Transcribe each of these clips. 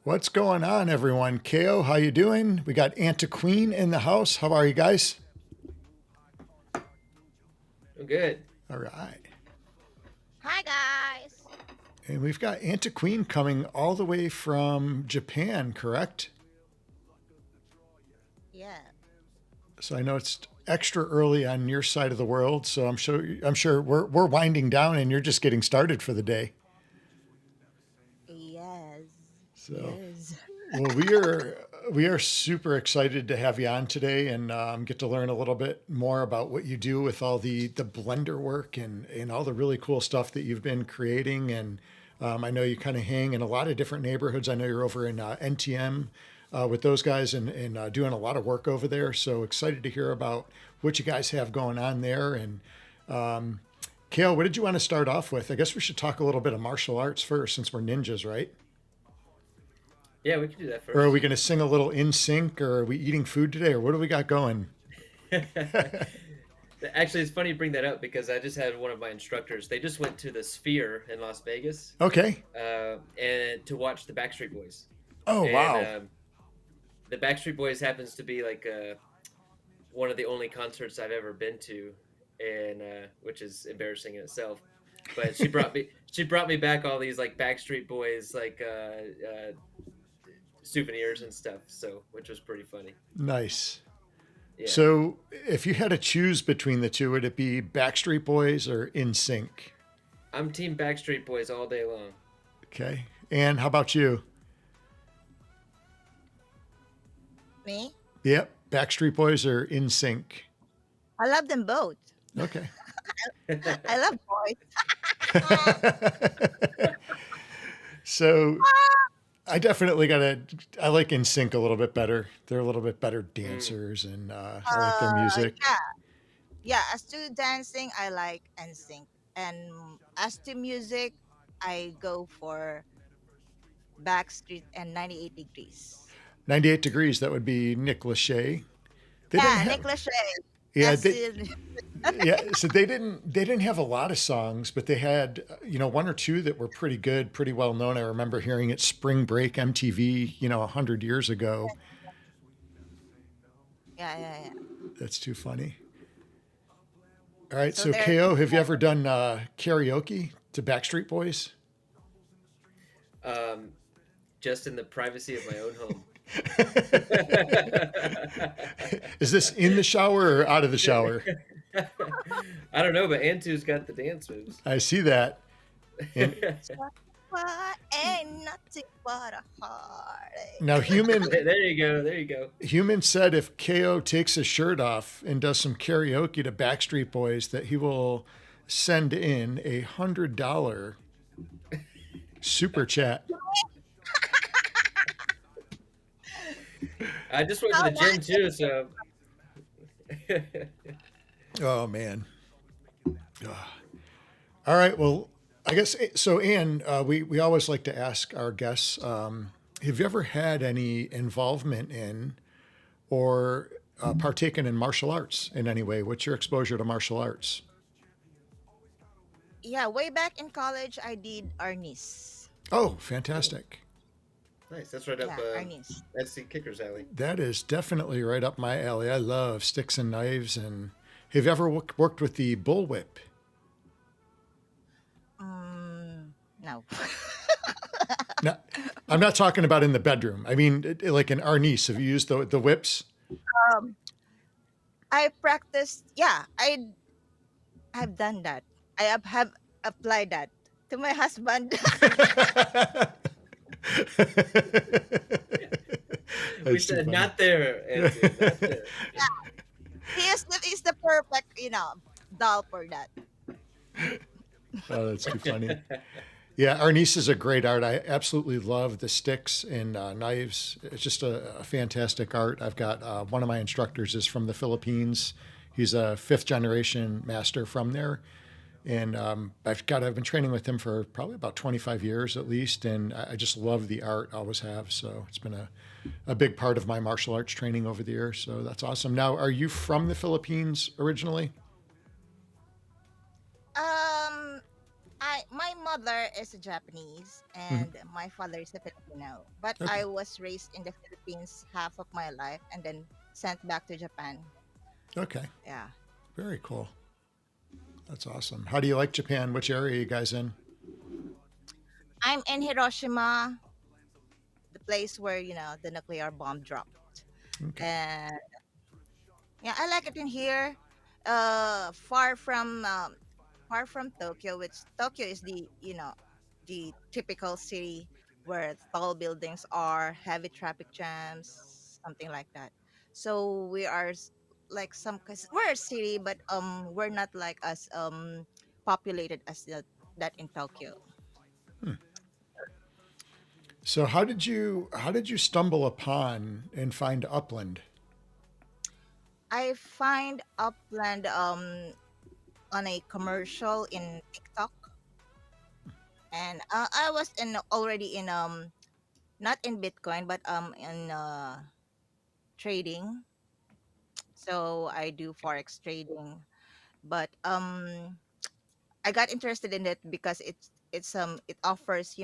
What's going on, everyone? KO, how you doing? We got Ann2Queen in the house. How are you guys? I'm good. All right. Hi guys. And we've got Ann2Queen coming all the way from Japan, correct? Yeah. So I know it's extra early on your side of the world, so I'm sure we're winding down and you're just getting started for the day. Yes. So Yes. well, we are super excited to have you on today and get to learn a little bit more about what you do with all the blender work and all the really cool stuff that you've been creating. And I know you kind of hang in a lot of different neighborhoods. I know you're over in NTM with those guys and doing a lot of work over there. So excited to hear about what you guys have going on there. And Kale, what did you want to start off with? I guess we should talk a little bit of martial arts first, since we're ninjas, right? Yeah, we can do that Or are we first. going to sing a little in sync, or are we eating food today, or what do we got going? Actually, it's funny you bring that up because I just had one of my instructors. They just went to the Sphere in Las Vegas Okay. and to watch the Backstreet Boys. Oh, And wow. the Backstreet Boys happens to be like one of the only concerts I've ever been to, and which is embarrassing in itself. But she brought me back all these like Backstreet Boys souvenirs and stuff. So which was pretty funny. Nice. Yeah. So if you had to choose between the two, would it be Backstreet Boys or In Sync? I'm Team Backstreet Boys all day long. Okay. And how about you? Me? Yep. Backstreet Boys or In Sync? I love them both. Okay. I love boys. So I definitely I like In Sync a little bit better. They're a little bit better Mm. dancers and I like their music. Yeah. Yeah. As to dancing, I like NSYNC. And as to music, I go for Backstreet and 98 Degrees. 98 Degrees, that would be Nick Lachey. They didn't Yeah, have, Nick Lachey. yeah, As they, in, yeah, so they didn't have a lot of songs, but they had one or two that were pretty good, pretty well known. I remember hearing it Spring Break MTV 100 years ago. yeah, yeah, yeah. That's too funny. All right, So so they're KO, have you ever done karaoke to Backstreet Boys? Um, just in the privacy of my own home. Is this in the shower or out of the shower? I don't know, but Antu's got the dance moves. I see that. And what ain't nothing but a heartache. now There you go. There you go. Human said if KO takes his shirt off and does some karaoke to Backstreet Boys, that he will send in $100 super chat. I just went to How the gym much? too, so Oh man. All right. Well, I guess so. Ann, we always like to ask our guests, have you ever had any involvement in or partaken in martial arts in any way? What's your exposure to martial arts? Yeah, way back in college, I did Arnis. Oh, fantastic. nice. That's right up Yeah, Arnis. SC Kicker's alley. That is definitely right up my alley. I love sticks and knives. And have you ever worked with the bullwhip? No. No, I'm not talking about in the bedroom. I mean, like in Arnis, have you used the whips? um, I practiced. Yeah, have done that. I have applied that to my husband. We That's too said funny. not there, Antu, not there. He's the perfect, doll for that. Oh, that's too funny. Yeah, Arnis is a great art. I absolutely love the sticks and knives. It's just a fantastic art. I've got one of my instructors is from the Philippines. He's a fifth generation master from there. And I've been training with him for probably about 25 years at least. And I just love the art, always have. So it's been a big part of my martial arts training over the years. So that's awesome. Now, are you from the Philippines originally? Um, I my mother is a Japanese Mhm. and my father is a Filipino, but Okay. I was raised in the Philippines half of my life and then sent back to Japan. Okay. Yeah. Very cool. That's awesome. How do you like Japan? Which area are you guys in? I'm in Hiroshima, the place where, the nuclear bomb dropped. Okay. And yeah, I like it in here. Far from Tokyo, which Tokyo is the typical city where tall buildings are, heavy traffic jams, something like that. So we are like cause we're a city, but we're not like as populated as that in Tokyo. Hmm. So how did you stumble upon and find Upland? I find Upland on a commercial in TikTok, and I was in already in not in Bitcoin but in trading. So I do forex trading, but I got interested in it because it offers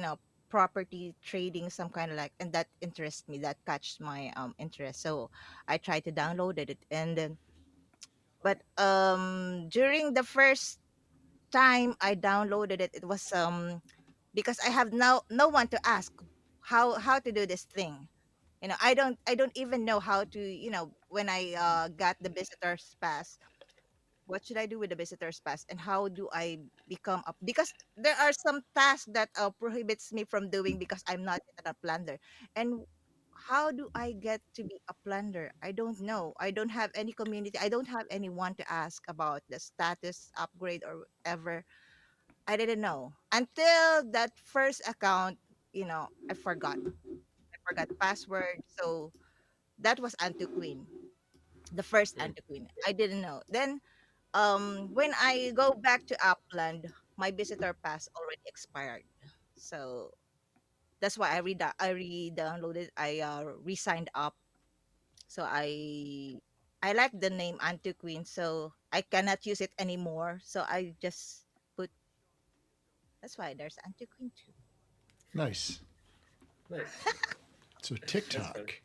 property trading, some kind of like, and that interests me, that catches my interest. So I tried to download it, and then but during the first time I downloaded it, it was because I have no one to ask how to do this thing. I don't even know how to, when I got the visitors pass, what should I do with the visitors pass, and how do I become up, because there are some tasks that prohibits me from doing because I'm not yet a planner. And how do I get to be a planner? I don't know. I don't have any community. I don't have anyone to ask about the status upgrade or whatever. I didn't know until that first account. I forgot password. So that was Antu Queen, the first Mm. Antu Queen. I didn't know. Then when I go back to Upland, my visitor pass already expired. So that's why I re-downloaded. I re-signed up. So I like the name Antu Queen, so I cannot use it anymore. So I just put that's why there's Antu Queen too. Nice. Nice. So That's fun. TikTok.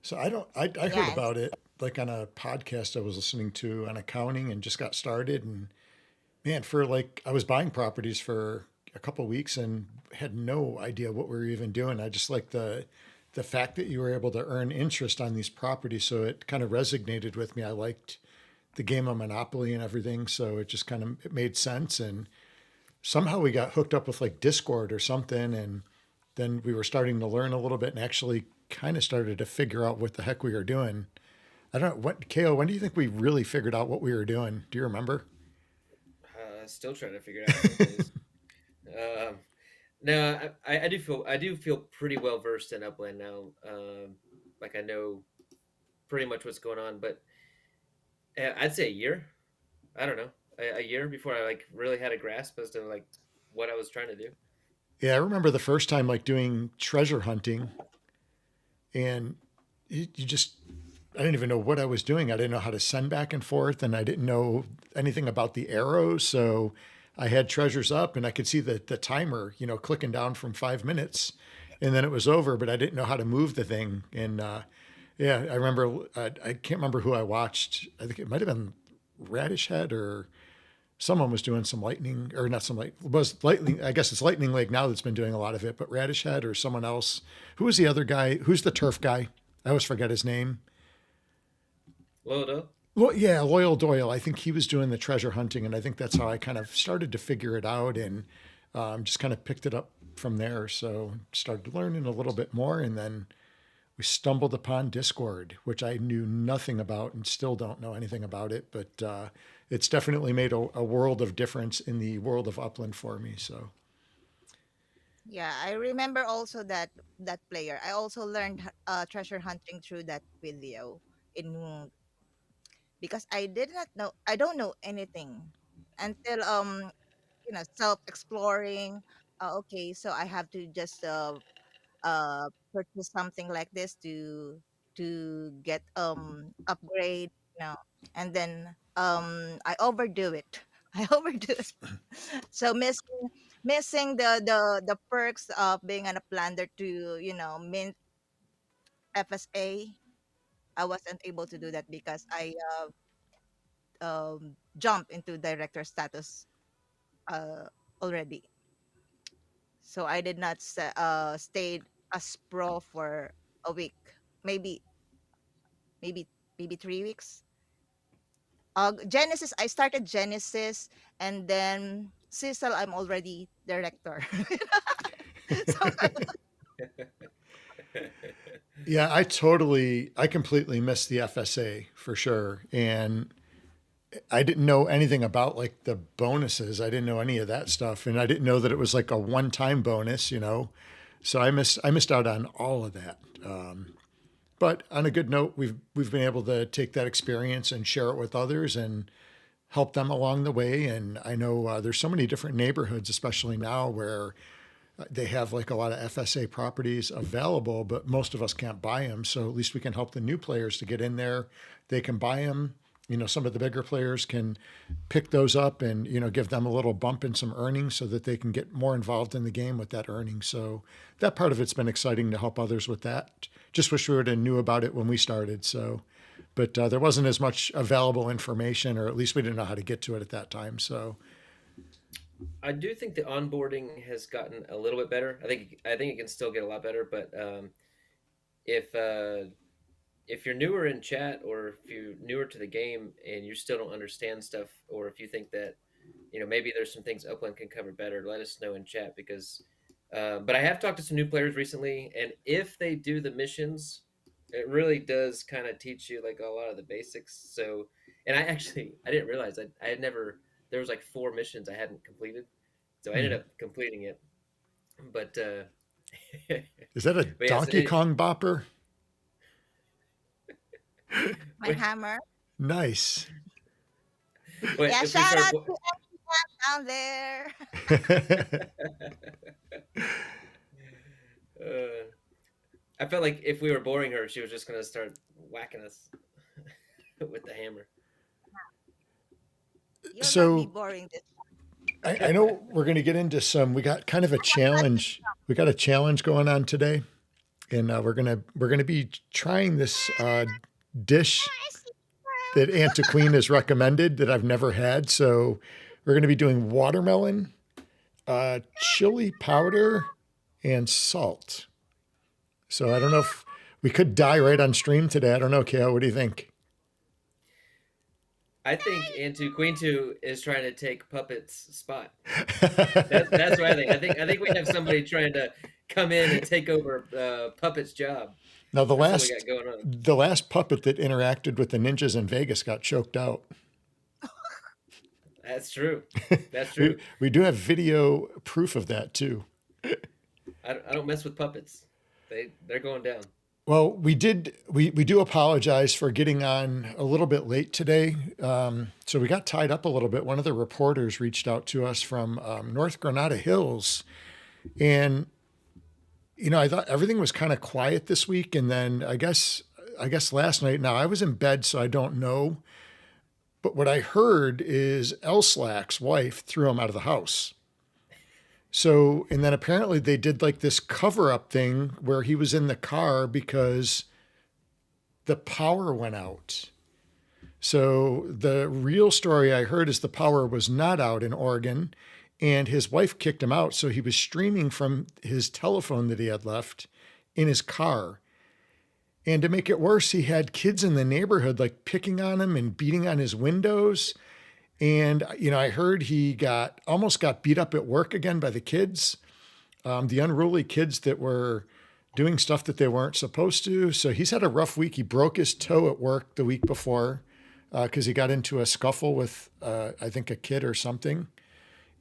So I heard Yes. about it like on a podcast I was listening to on accounting and just got started, and man, for like I was buying properties for a couple weeks and had no idea what we were even doing. I just like the fact that you were able to earn interest on these properties, so it kind of resonated with me. I liked the game of Monopoly and everything, so it just kind of it made sense. And somehow we got hooked up with like Discord or something, and then we were starting to learn a little bit and actually kind of started to figure out what the heck we were doing. I don't know what KO. When do you think we really figured out what we were doing? Do you remember? Still trying to figure it out some days. Um, no, I do feel pretty well versed in Upland now. Like I know pretty much what's going on, but I'd say a year. I don't know, a year before I like really had a grasp as to like what I was trying to do. Yeah, I remember the first time like doing treasure hunting, and you just I didn't even know what I was doing. I didn't know how to send back and forth, and I didn't know anything about the arrows. So I had treasures up, and I could see the timer, clicking down from 5 minutes, and then it was over. But I didn't know how to move the thing. And yeah, I remember I can't remember who I watched. I think it might have been Radish Head or someone was doing some lightning or not some light was lightning. I guess it's Lightning Lake now that's been doing a lot of it, but Radish Head or someone else. Who was the other guy? Who's the turf guy? I always forget his name. Lodo. Well, yeah, Loyal Doyle. I think he was doing the treasure hunting, and I think that's how I kind of started to figure it out and just kind of picked it up from there. So started learning a little bit more, and then we stumbled upon Discord, which I knew nothing about and still don't know anything about it, but it's definitely made a world of difference in the world of Upland for me. So Yeah, I remember also that player. I also learned treasure hunting through that video in because I don't know anything until self exploring. Okay, so I have to just purchase something like this to get upgrade, and then I overdo it. I overdo it. So missing. missing the perks of being an uplander to mint FSA. I wasn't able to do that because I jumped into director status uh, already. So I did not stayed as pro for a week, maybe maybe maybe 3 weeks. Genesis, I started Genesis, and then Cecil, I'm already director. So Yeah, I completely missed the FSA for sure. And I didn't know anything about like the bonuses. I didn't know any of that stuff. And I didn't know that it was like a one-time bonus, you know. So I missed out on all of that. But on a good note, we've been able to take that experience and share it with others and help them along the way. And I know there's so many different neighborhoods, especially now, where they have like a lot of FSA properties available, but most of us can't buy them. So at least we can help the new players to get in there. They can buy them. You know, some of the bigger players can pick those up and, you know, give them a little bump in some earnings so that they can get more involved in the game with that earning. So that part of it's been exciting to help others with that. Just wish we would have knew about it when we started. So, but there wasn't as much available information, or at least we didn't know how to get to it at that time. So I do think the onboarding has gotten a little bit better. I think it can still get a lot better, but if if you're newer in chat, or if you're newer to the game and you still don't understand stuff, or if you think that maybe there's some things Upland can cover better, let us know in chat, because but I have talked to some new players recently, and if they do the missions, it really does kind of teach you like a lot of the basics. So, and I didn't realize I had never, there was like 4 missions I hadn't completed, so I ended up completing it. But is that a but yes, Donkey Kong bopper? my hammer. Nice. but Yeah, if we shout start, out to everyone down there. I felt like if we were boring her, she was just gonna start whacking us with the hammer. You'll not be So boring this. I know we're going to get into we got kind of a challenge. We got a challenge going on today, and we're gonna be trying this dish that Ann2Queen has recommended that I've never had. So we're going to be doing watermelon, chili powder, and salt. So I don't know if we could die right on stream today. I don't know, Kale. What do you think? I think Ann2Queen2 is trying to take Puppet's spot. That's what I think. I think we have somebody trying to come in and take over Puppet's job. Now That's what we got going on. the last puppet that interacted with the ninjas in Vegas got choked out. That's true. That's true. We do have video proof of that too. I don't mess with puppets. They're going down. Well, we do apologize for getting on a little bit late today. So we got tied up a little bit. One of the reporters reached out to us from North Granada Hills, and I thought everything was kind of quiet this week. And then I guess last night. Now I was in bed, so I don't know. But what I heard is Elslack's wife threw him out of the house. So, and then apparently they did like this cover up thing where he was in the car because the power went out. So the real story I heard is the power was not out in Oregon, and his wife kicked him out. So he was streaming from his telephone that he had left in his car. And to make it worse, he had kids in the neighborhood like picking on him and beating on his windows. And, I heard he almost got beat up at work again by the kids, the unruly kids that were doing stuff that they weren't supposed to. So he's had a rough week. He broke his toe at work the week before because he got into a scuffle with, I think, a kid or something.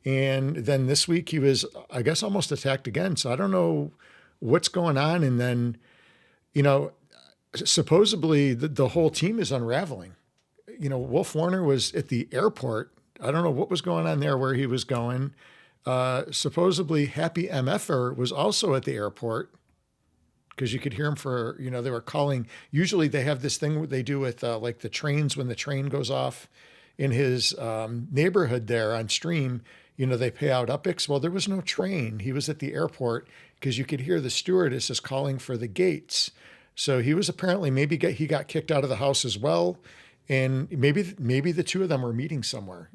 And then this week he was, I guess, almost attacked again. So I don't know what's going on. And then, supposedly the whole team is unraveling. Wolf Warner was at the airport. I don't know what was going on there, where he was going. Supposedly Happy MFer was also at the airport because you could hear him they were calling. Usually they have this thing they do with like the trains when the train goes off in his neighborhood there on stream. they pay out Upics. Well, there was no train. He was at the airport because you could hear the stewardesses calling for the gates. So he was apparently he got kicked out of the house as well, and maybe the two of them were meeting somewhere.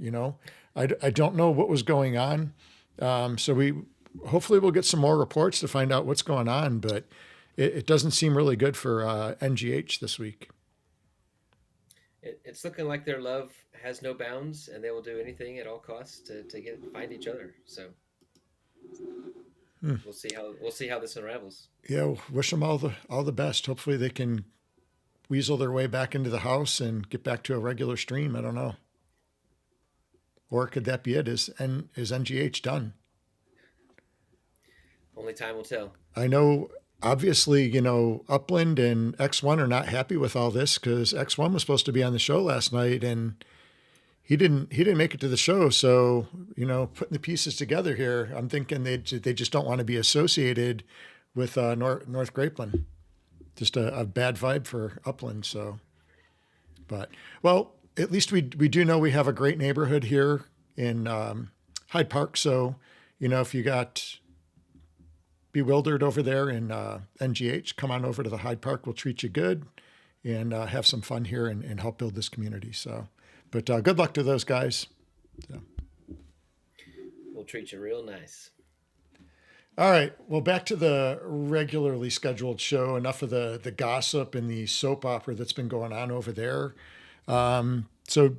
I don't know what was going on. So we hopefully we'll get some more reports to find out what's going on, but it doesn't seem really good for NGH this week. It's looking like their love has no bounds, and they will do anything at all costs to find each other. So Hmm. we'll see how this unravels. Yeah, wish them all the best. Hopefully they can weasel their way back into the house and get back to a regular stream. I don't know. Or could that be it? Is NGH done? Only time will tell. I know, obviously, Upland and X1 are not happy with all this because X1 was supposed to be on the show last night and he didn't make it to the show. So, putting the pieces together here, I'm thinking they just don't want to be associated with North Grapeland. Just a bad vibe for Upland. So, but well, at least we do know we have a great neighborhood here in Hyde Park. So, if you got bewildered over there in NGH, come on over to the Hyde Park. We'll treat you good and have some fun here and help build this community. So, but good luck to those guys. So. We'll treat you real nice. All right. Well, back to the regularly scheduled show. Enough of the gossip and the soap opera that's been going on over there. So,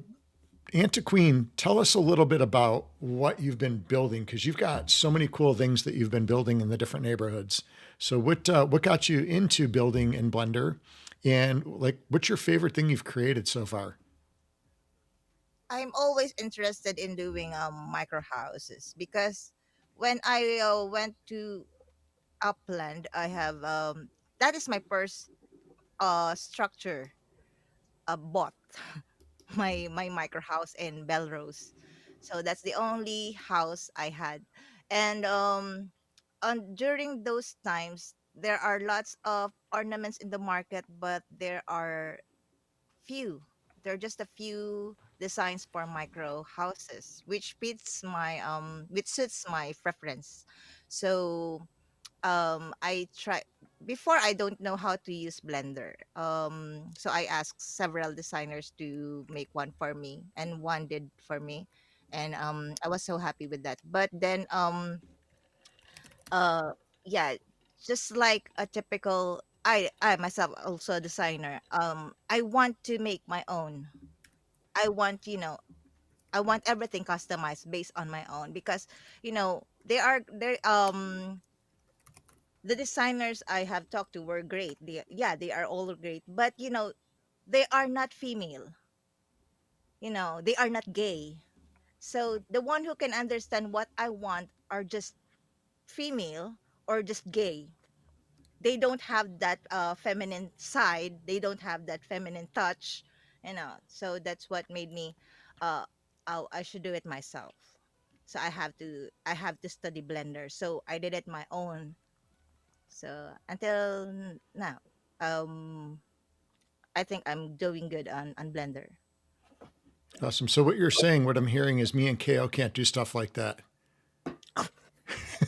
Ann2Queen, tell us a little bit about what you've been building because you've got so many cool things that you've been building in the different neighborhoods. So, what got you into building in Blender, and what's your favorite thing you've created so far? I'm always interested in doing micro houses because when I went to Upland, I have that is my first structure bought my micro house in Belrose. So that's the only house I had. And during those times there are lots of ornaments in the market, but there are just a few designs for micro houses which suits my preference. So I try before. I don't know how to use Blender, so I asked several designers to make one for me, and one did for me, and I was so happy with that. But then uh yeah, just like a typical, I myself also a designer, I want to make my own. I want, I want everything customized based on my own, because they the designers I have talked to were great. They are all great, but they are not female. They are not gay. So the one who can understand what I want are just female or just gay. They don't have that feminine side. They don't have that feminine touch. So that's what made me uh I should do it myself. So I have to study Blender. So I did it my own. So until now, um, I think I'm doing good on Blender. Awesome. So, what you're saying, what I'm hearing is me and KO can't do stuff like that.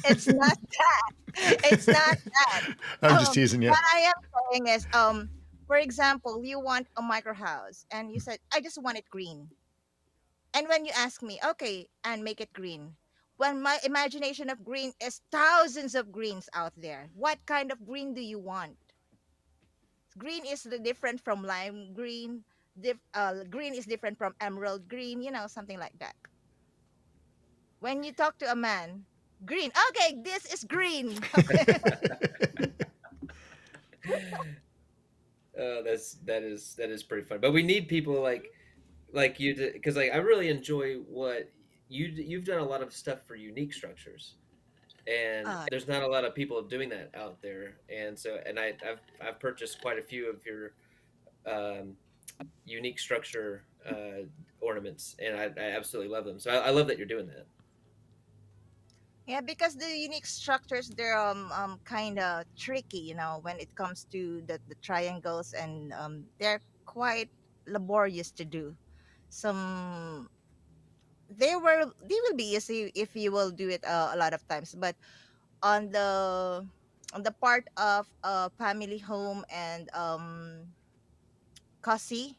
It's not that. It's not that. I'm just teasing you. What I am saying is, for example, you want a micro house, and you said, I just want it green. And when you ask me, okay, and make it green, when my imagination of green is thousands of greens out there, what kind of green do you want? Green is different from lime green. Green is different from emerald green. Something like that. When you talk to a man, green. Okay, this is green. That is pretty fun. But we need people like you to, because I really enjoy what you've done a lot of stuff for unique structures, and uh, there's not a lot of people doing that out there. And so, and I've purchased quite a few of your um, unique structure ornaments, and I absolutely love them. So I love that you're doing that. yeah, because the unique structures, they're kind of tricky, when it comes to the triangles, and they're quite laborious to do. Some they will be easy if you will do it a lot of times, but on the part of family home and cozy,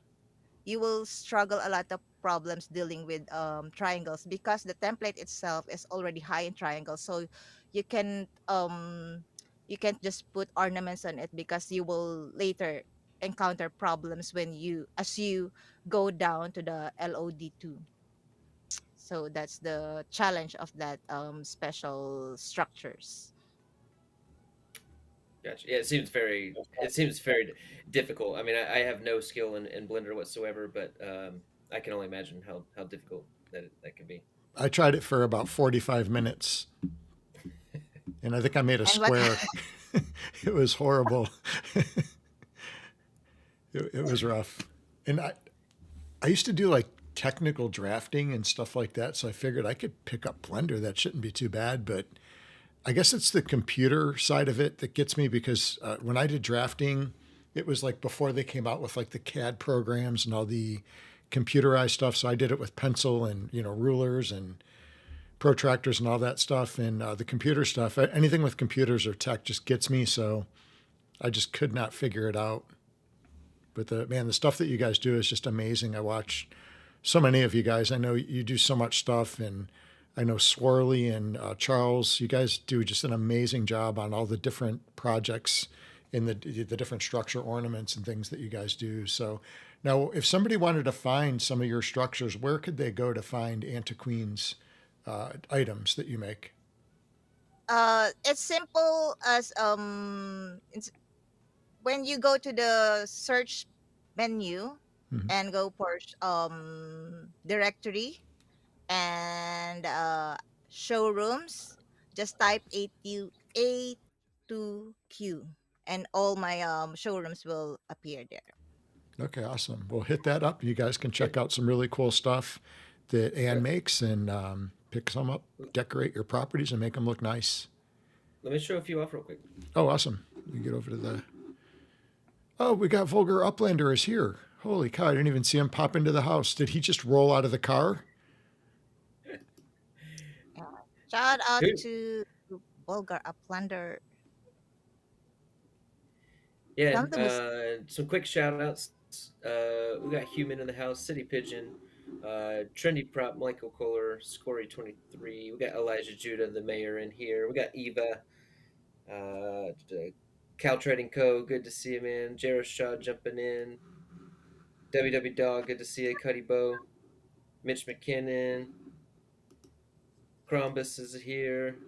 you will struggle a lot of problems dealing with triangles, because the template itself is already high in triangles. So you can you can't just put ornaments on it, because you will later encounter problems when you as you go down to the LOD2. So that's the challenge of that special structures. Gotcha. Yeah, it seems very difficult. I mean, I have no skill in Blender whatsoever, but I can only imagine how difficult that can be. I tried it for about 45 minutes, and I think I made a And what square. It was horrible. It was rough. And I used to do like technical drafting and stuff like that, so I figured I could pick up Blender. That shouldn't be too bad, but I guess it's the computer side of it that gets me, because when I did drafting, it was like before they came out with like the CAD programs and all the computerized stuff. So I did it with pencil and rulers and protractors and all that stuff. And the computer stuff, anything with computers or tech just gets me. So I just could not figure it out. But the stuff that you guys do is just amazing. I watch so many of you guys. I know you do so much stuff, and I know Swirly and Charles. You guys do just an amazing job on all the different projects in the different structure ornaments and things that you guys do. So now, if somebody wanted to find some of your structures, where could they go to find Ann2Queen's items that you make? it's simple as when you go to the search menu Mm-hmm. and go for directory and showrooms, just type A2Q, and all my showrooms will appear there. Okay, awesome. We'll hit that up. You guys can check Good. out some really cool stuff that Ann Let, makes and pick some up, decorate your properties, and make them look nice. let me show a few off real quick. Oh, awesome. You get over to the. Oh, we got Vulgar Uplander is here. Holy cow, I didn't even see him pop into the house. Did he just roll out of the car? Yeah. Shout out Who? to Bulgar Uplander. Yeah. Come to Some quick shout outs. We got Human in the house, City Pigeon, Trendy Prop, Michael Kohler, Scory 23. We got Elijah Judah, the mayor, in here. We got Eva, Cal Trading Co. Good to see you, man. Jared Shaw jumping in. WW Dog, good to see you. Cuddy Bow, Mitch McKinnon, Crombus is here.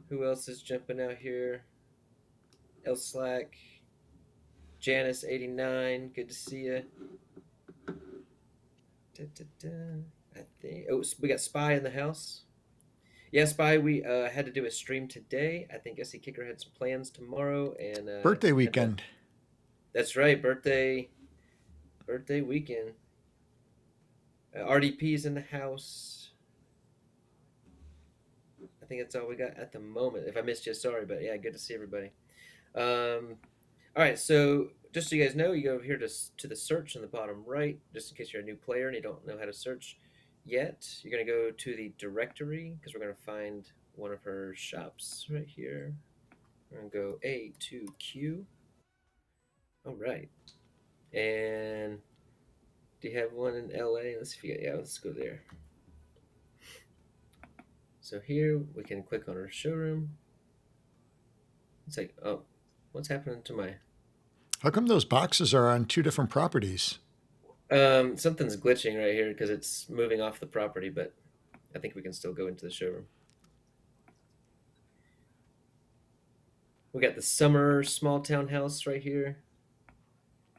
Who else is jumping out here? El Slack, Janice 89, good to see you. Da, da, da. I think. Oh, we got Spy in the house. Yeah, Spy. We had to do a stream today. I think SC Kicker had some plans tomorrow, and Birthday had to. weekend. That's right, birthday weekend. RDP's in the house. I think that's all we got at the moment. If I missed you, sorry, but yeah, good to see everybody. All right, so just so you guys know, you go over here to the search in the bottom right, just in case you're a new player and you don't know how to search yet. You're going to go to the directory because we're going to find one of her shops right here. We're going to go A2Q. All right. And do you have one in LA? Let's see if you got, yeah, let's go there. So here we can click on our showroom. It's like, oh, what's happening to my How come those boxes are on two different properties? something's glitching right here because it's moving off the property, but I think we can still go into the showroom. We got the summer small town house right here.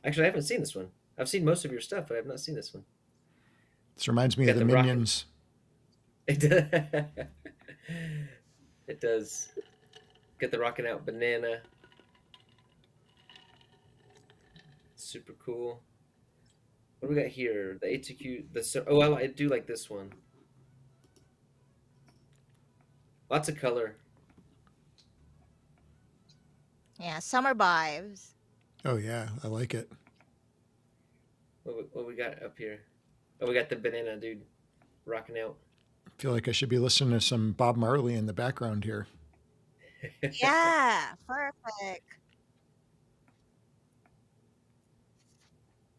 Actually, I haven't seen this one. I've seen most of your stuff, but I have not seen this one. This reminds me We of got the the rocket. Minions. It does. It does. Get the rocking out banana. Super cool. What do we got here? The ATQ. Oh, I do like this one. Lots of color. Yeah, summer vibes. Oh, yeah, I like it. What we got up here? Oh, we got the banana dude. rocking out. I feel like I should be listening to some Bob Marley in the background here. Yeah, perfect.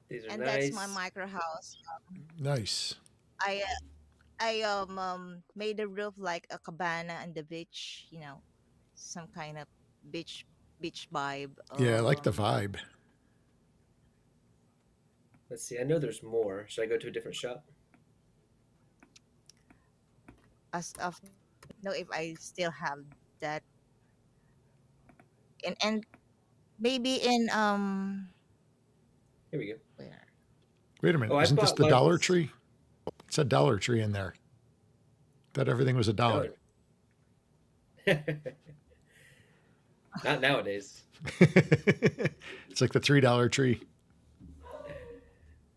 These are And that's my nice. micro house. Nice. I I made the roof like a cabana on the beach. Some kind of beach beach vibe. Yeah, I like the vibe. Let's see. I know there's more. Should I go to a different shop? As of know if I still have that, and maybe in Here we go. where Wait a Oh, minute. I Isn't this bought the Dollar ones. Tree? It said Dollar Tree in there. That everything was a No, dollar. not nowadays. It's like the $3 tree.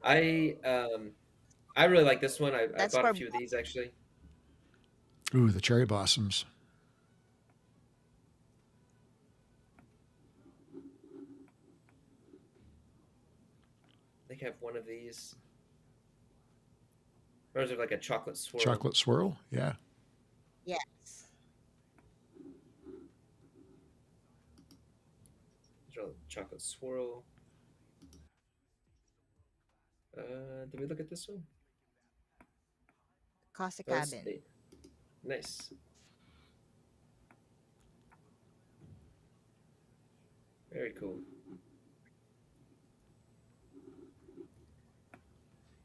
I really like this one. I that's bought a for few of these actually. Ooh, the cherry blossoms. I think I have one of these. Those are like a chocolate swirl. Chocolate swirl? Yeah. yes. Those are chocolate swirl. Did we look at this one? Costa Oh, that's cabin. nice. Very cool.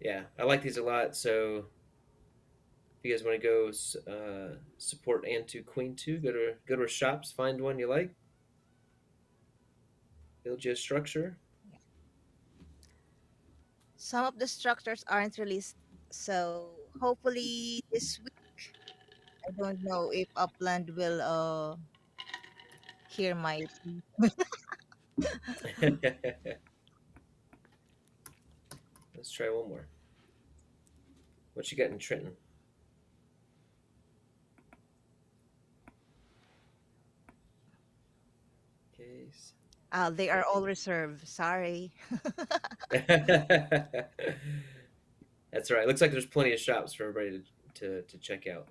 Yeah, I like these a lot. So if you guys want to go support Ann2Queen2, go to her shops, find one you like, build you a structure. Some of the structures aren't released, so hopefully this week. I don't know if Upland will hear my Let's try one more. What you got in Trenton? Case. They are all reserved. Sorry. That's all right. Looks like there's plenty of shops for everybody to check out.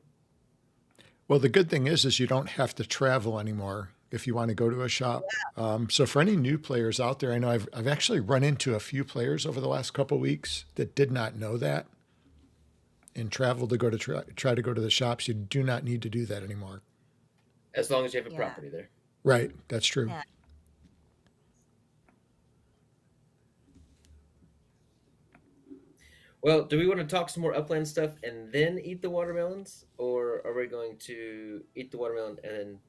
Well, the good thing is you don't have to travel anymore if you want to go to a shop. So for any new players out there, I know I've actually run into a few players over the last couple of weeks that did not know that and travel to go to try to go to the shops. You do not need to do that anymore. As long as you have a Yeah. property there. Right. That's true. Yeah. Well, do we want to talk some more upland stuff and then eat the watermelons? Or are we going to eat the watermelon and then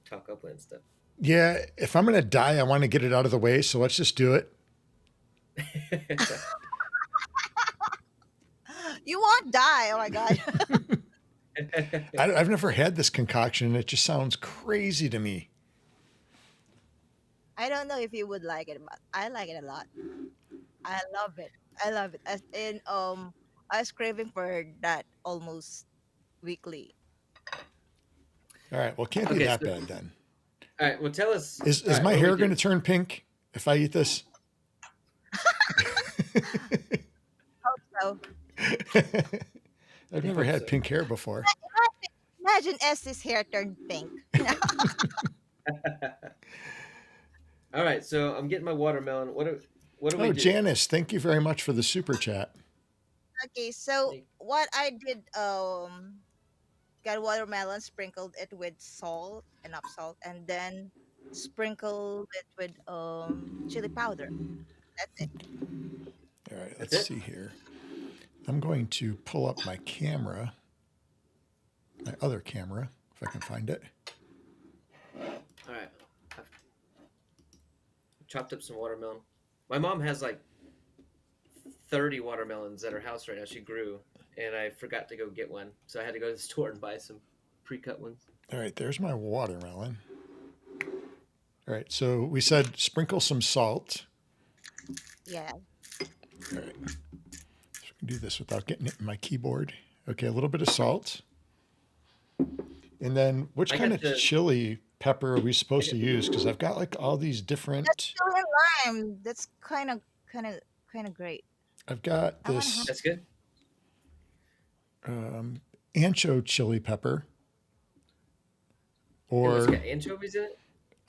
talk upland stuff? Yeah. If I'm going to die, I want to get it out of the way. So let's just do it. You won't die. Oh my god. I've never had this concoction. It just sounds crazy to me. I don't know if you would like it, but I like it a lot. I love it. I love it. As in I was craving for that almost weekly. All right. Well, it can't be Okay, that so- bad then. All right. Well, tell us. Is all right, my what do we hair do? going to turn pink if I eat this? So I've never hope had so. pink hair before. imagine Essie's hair turned pink. All right. So I'm getting my watermelon. What do we Oh, do? Janice, thank you very much for the super chat. Okay, so Thank- what I did, got watermelon, sprinkled it with salt, enough salt, and then sprinkled it with chili powder. That's it. All right, That's let's it? see here. I'm going to pull up my camera, my other camera, if I can find it. All right. I've chopped up some watermelon. My mom has like 30 watermelons at her house right now. She grew, and I forgot to go get one, so I had to go to the store and buy some pre-cut ones. All right, there's my watermelon. All right, so we said sprinkle some salt. Yeah. All right, so we can do this without getting it in my keyboard. Okay, a little bit of salt. And then which I kind got of the- chili pepper are we supposed to use? Because I've got like all these different, That's chili and lime. That's kind of great. I've got I wanna this, That's good. ancho chili pepper, Oh, it's or got anchovies in it.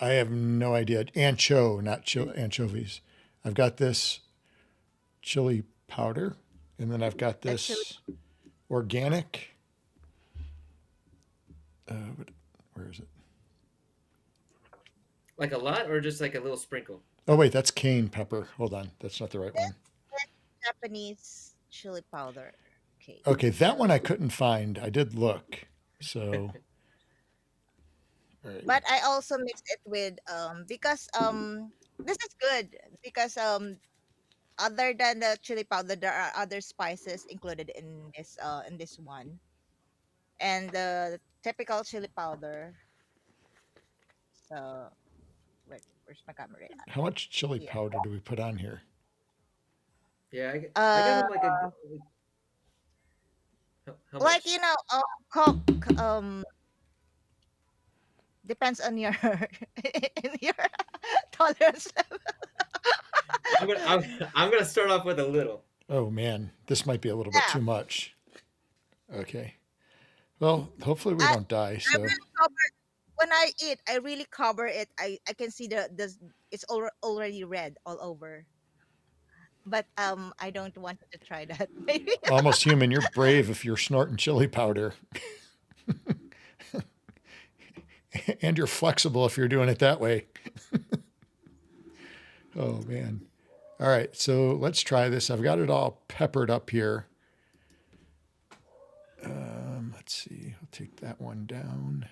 I have no idea. Ancho, not anchovies. I've got this chili powder, and then I've got That's chili. this organic. Where is it? Like a lot, or just like a little sprinkle? Oh wait, that's cayenne pepper. Hold on, that's not the right one. That's Japanese chili powder. Okay. Okay, that So, one I couldn't find. I did look. So, all right. but I also mix it with because this is good because other than the chili powder, there are other spices included in this one, and the typical chili powder. So where's my camera at? How much chili Yeah. powder do we put on here? Yeah, I got Uh, him like a. How like much? cook depends on your in your tolerance level. I'm gonna start off with a little. Oh man, this might be a little bit Yeah, too much. Okay. Well, hopefully we I don't die. I So, really cover when I eat. I really cover it. I can see the it's already red all over. But I don't want you to try that. Maybe. almost human, you're brave if you're snorting chili powder, and you're flexible if you're doing it that way. Oh man. All right, so let's try this. I've got it all peppered up here. Let's see. I'll take that one down.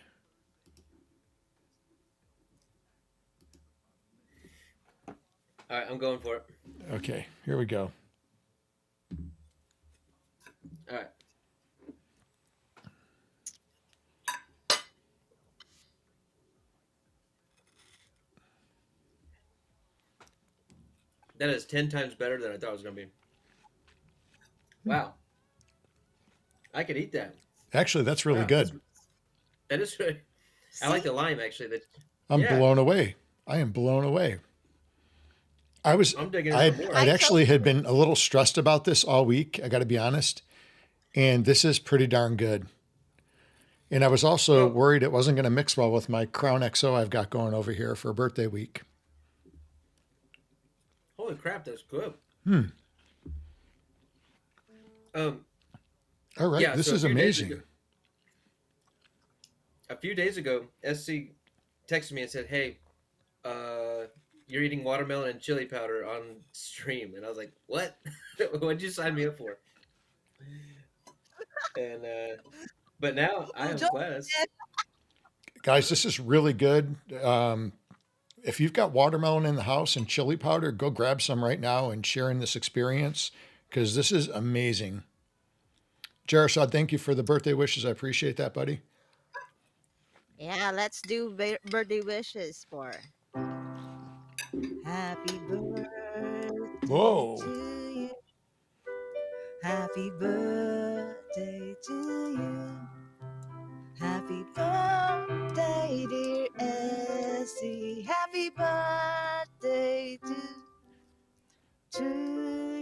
All right, I'm going for it. Okay, here we go. All right. That is 10 times better than I thought it was gonna be. Wow, I could eat that. Actually, that's really Wow, good. that is really. I like See? the lime actually. That I'm yeah, blown away. I am blown away. I was, I'm digging in for I'd, more. I'd I told actually had been a little stressed about this all week. I got to be honest. And this is pretty darn good. And I was also Oh, worried it wasn't going to mix well with my Crown XO I've got going over here for birthday week. holy crap, that's good. Hmm. Um, All right. yeah. This So is amazing. a few days ago, SC texted me and said, "Hey, you're eating watermelon and chili powder on stream," and I was like, "What? What'd you sign me up for?" And but now I you am just glad. That's, said Guys, this is really good. If you've got watermelon in the house and chili powder, go grab some right now and share in this experience because this is amazing. Jarashad, thank you for the birthday wishes. I appreciate that, buddy. yeah, let's do birthday wishes for happy birthday Whoa. to you. Happy birthday to you. Happy birthday, dear Essie. Happy birthday to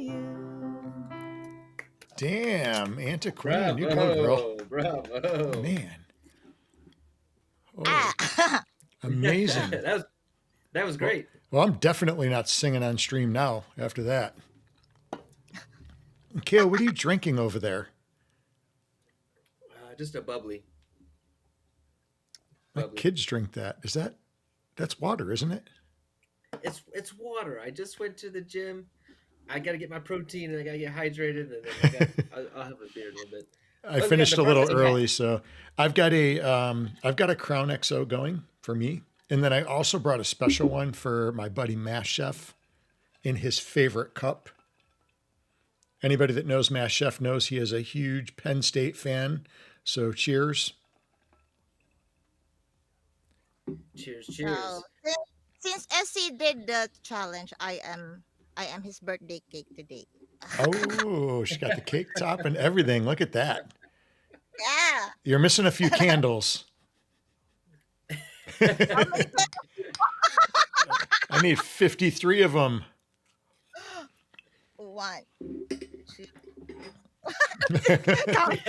you. Damn, Ann2Queen2, you go, girl. bravo. Man. Oh, Ah, amazing. that was great. Well, I'm definitely not singing on stream now after that. Kale, what are you drinking over there? Just a bubbly. My Bubbly. kids drink that. That's water, isn't it? It's water. I just went to the gym. I got to get my protein and I got to get hydrated, and then I'll have a beer in a little bit. I Oh, we got finished the a little barbecue. early, so I've got a Crown XO going for me, and then I also brought a special one for my buddy Mass Chef in his favorite cup. Anybody that knows Mass Chef knows he is a huge Penn State fan. So cheers. Cheers, cheers. so since Essie did the challenge, I am his birthday cake today. Oh, she got the cake top and everything. Look at that. Yeah. You're missing a few candles. How many I need 53 of them. 1, 2, Count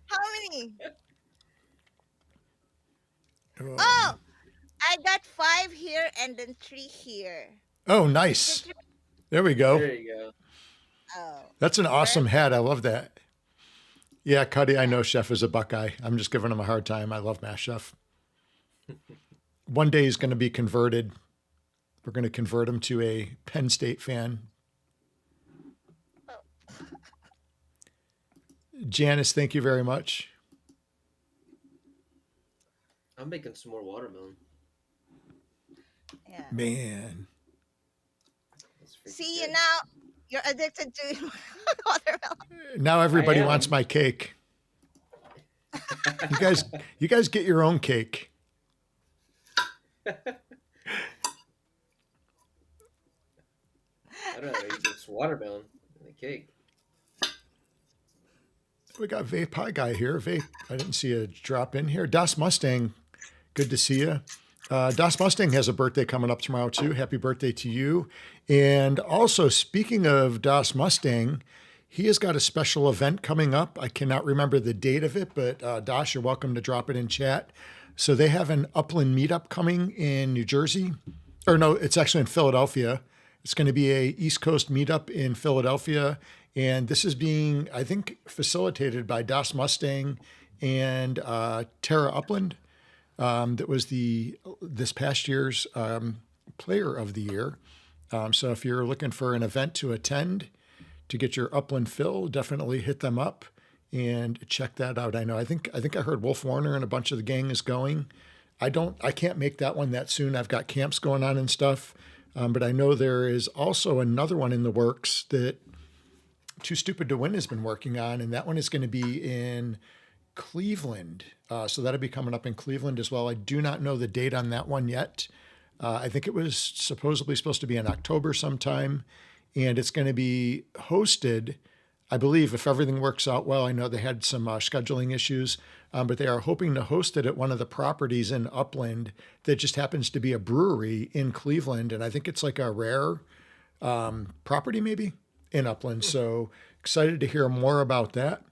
how many? Um, Oh, I got five here and then three here. oh, Is it nice. three? There we go. There you go. Oh, That's an awesome perfect. hat. I love that. Yeah, Cuddy, I know Chef is a Buckeye. I'm just giving him a hard time. I love Mass Chef. One day he's going to be converted. We're going to convert him to a Penn State fan. Oh, Janice, thank you very much. I'm making some more watermelon. yeah. Man, That's freaking See you good. now. You're addicted to watermelon. now I everybody wants am. my cake. You guys, you guys get your own cake. I don't know. Use this watermelon in the cake. We got Vape Pie Guy here. Vape, I didn't see a drop in here. Das Mustang, good to see you. Das Mustang has a birthday coming up tomorrow too. Happy birthday to you. And also, speaking of Das Mustang, he has got a special event coming up. I cannot remember the date of it, but Das, you're welcome to drop it in chat. So they have an Upland meetup coming in New Jersey. Or no, it's actually in Philadelphia. It's going to be a East Coast meetup in Philadelphia. And this is being, I think, facilitated by Das Mustang and Tara Upland. That was this past year's Player of the Year. So if you're looking for an event to attend to get your Upland fill, definitely hit them up and check that out. I think I heard Wolf Warner and a bunch of the gang is going. I can't make that one that soon. I've got camps going on and stuff. But I know there is also another one in the works that Too Stupid to Win has been working on, and that one is going to be in Cleveland. So that'll be coming up in Cleveland as well. I do not know the date on that one yet. I think it was supposedly supposed to be in October sometime, and it's going to be hosted, I believe, if everything works out well. I know they had some scheduling issues, but they are hoping to host it at one of the properties in Upland that just happens to be a brewery in Cleveland. And I think it's like a rare property maybe in Upland. So excited to hear more about that.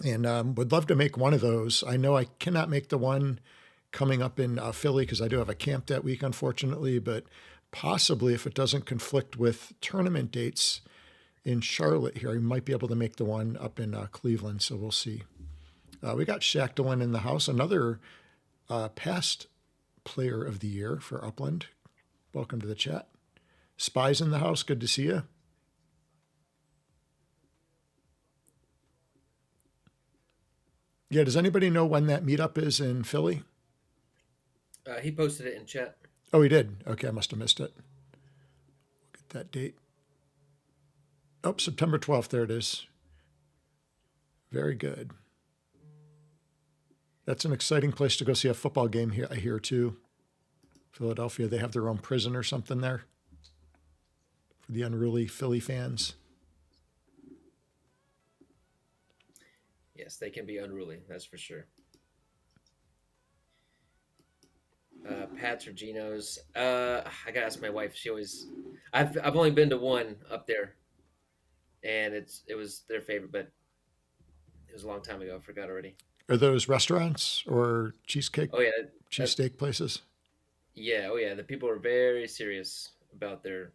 And would love to make one of those. I know I cannot make the one coming up in Philly because I do have a camp that week, unfortunately, but possibly if it doesn't conflict with tournament dates in Charlotte here, I might be able to make the one up in Cleveland. So we'll see. We got Shacklin in the house, another past Player of the Year for Upland. Welcome to the chat. Spies in the house. Good to see you. Yeah, does anybody know when that meetup is in Philly? He posted it in chat. Oh, he did. Okay, I must have missed it. Get that date. Oh, September 12th. There it is. Very good. That's an exciting place to go see a football game here. I hear too. Philadelphia, they have their own prison or something there for the unruly Philly fans. Yes, they can be unruly. That's for sure. Pat's or Geno's. I gotta ask my wife. She always. I've only been to one up there, and it was their favorite, but it was a long time ago. I forgot already. Are those restaurants or cheesecake, Oh yeah, that, cheesesteak places? yeah. Oh yeah. The people are very serious about their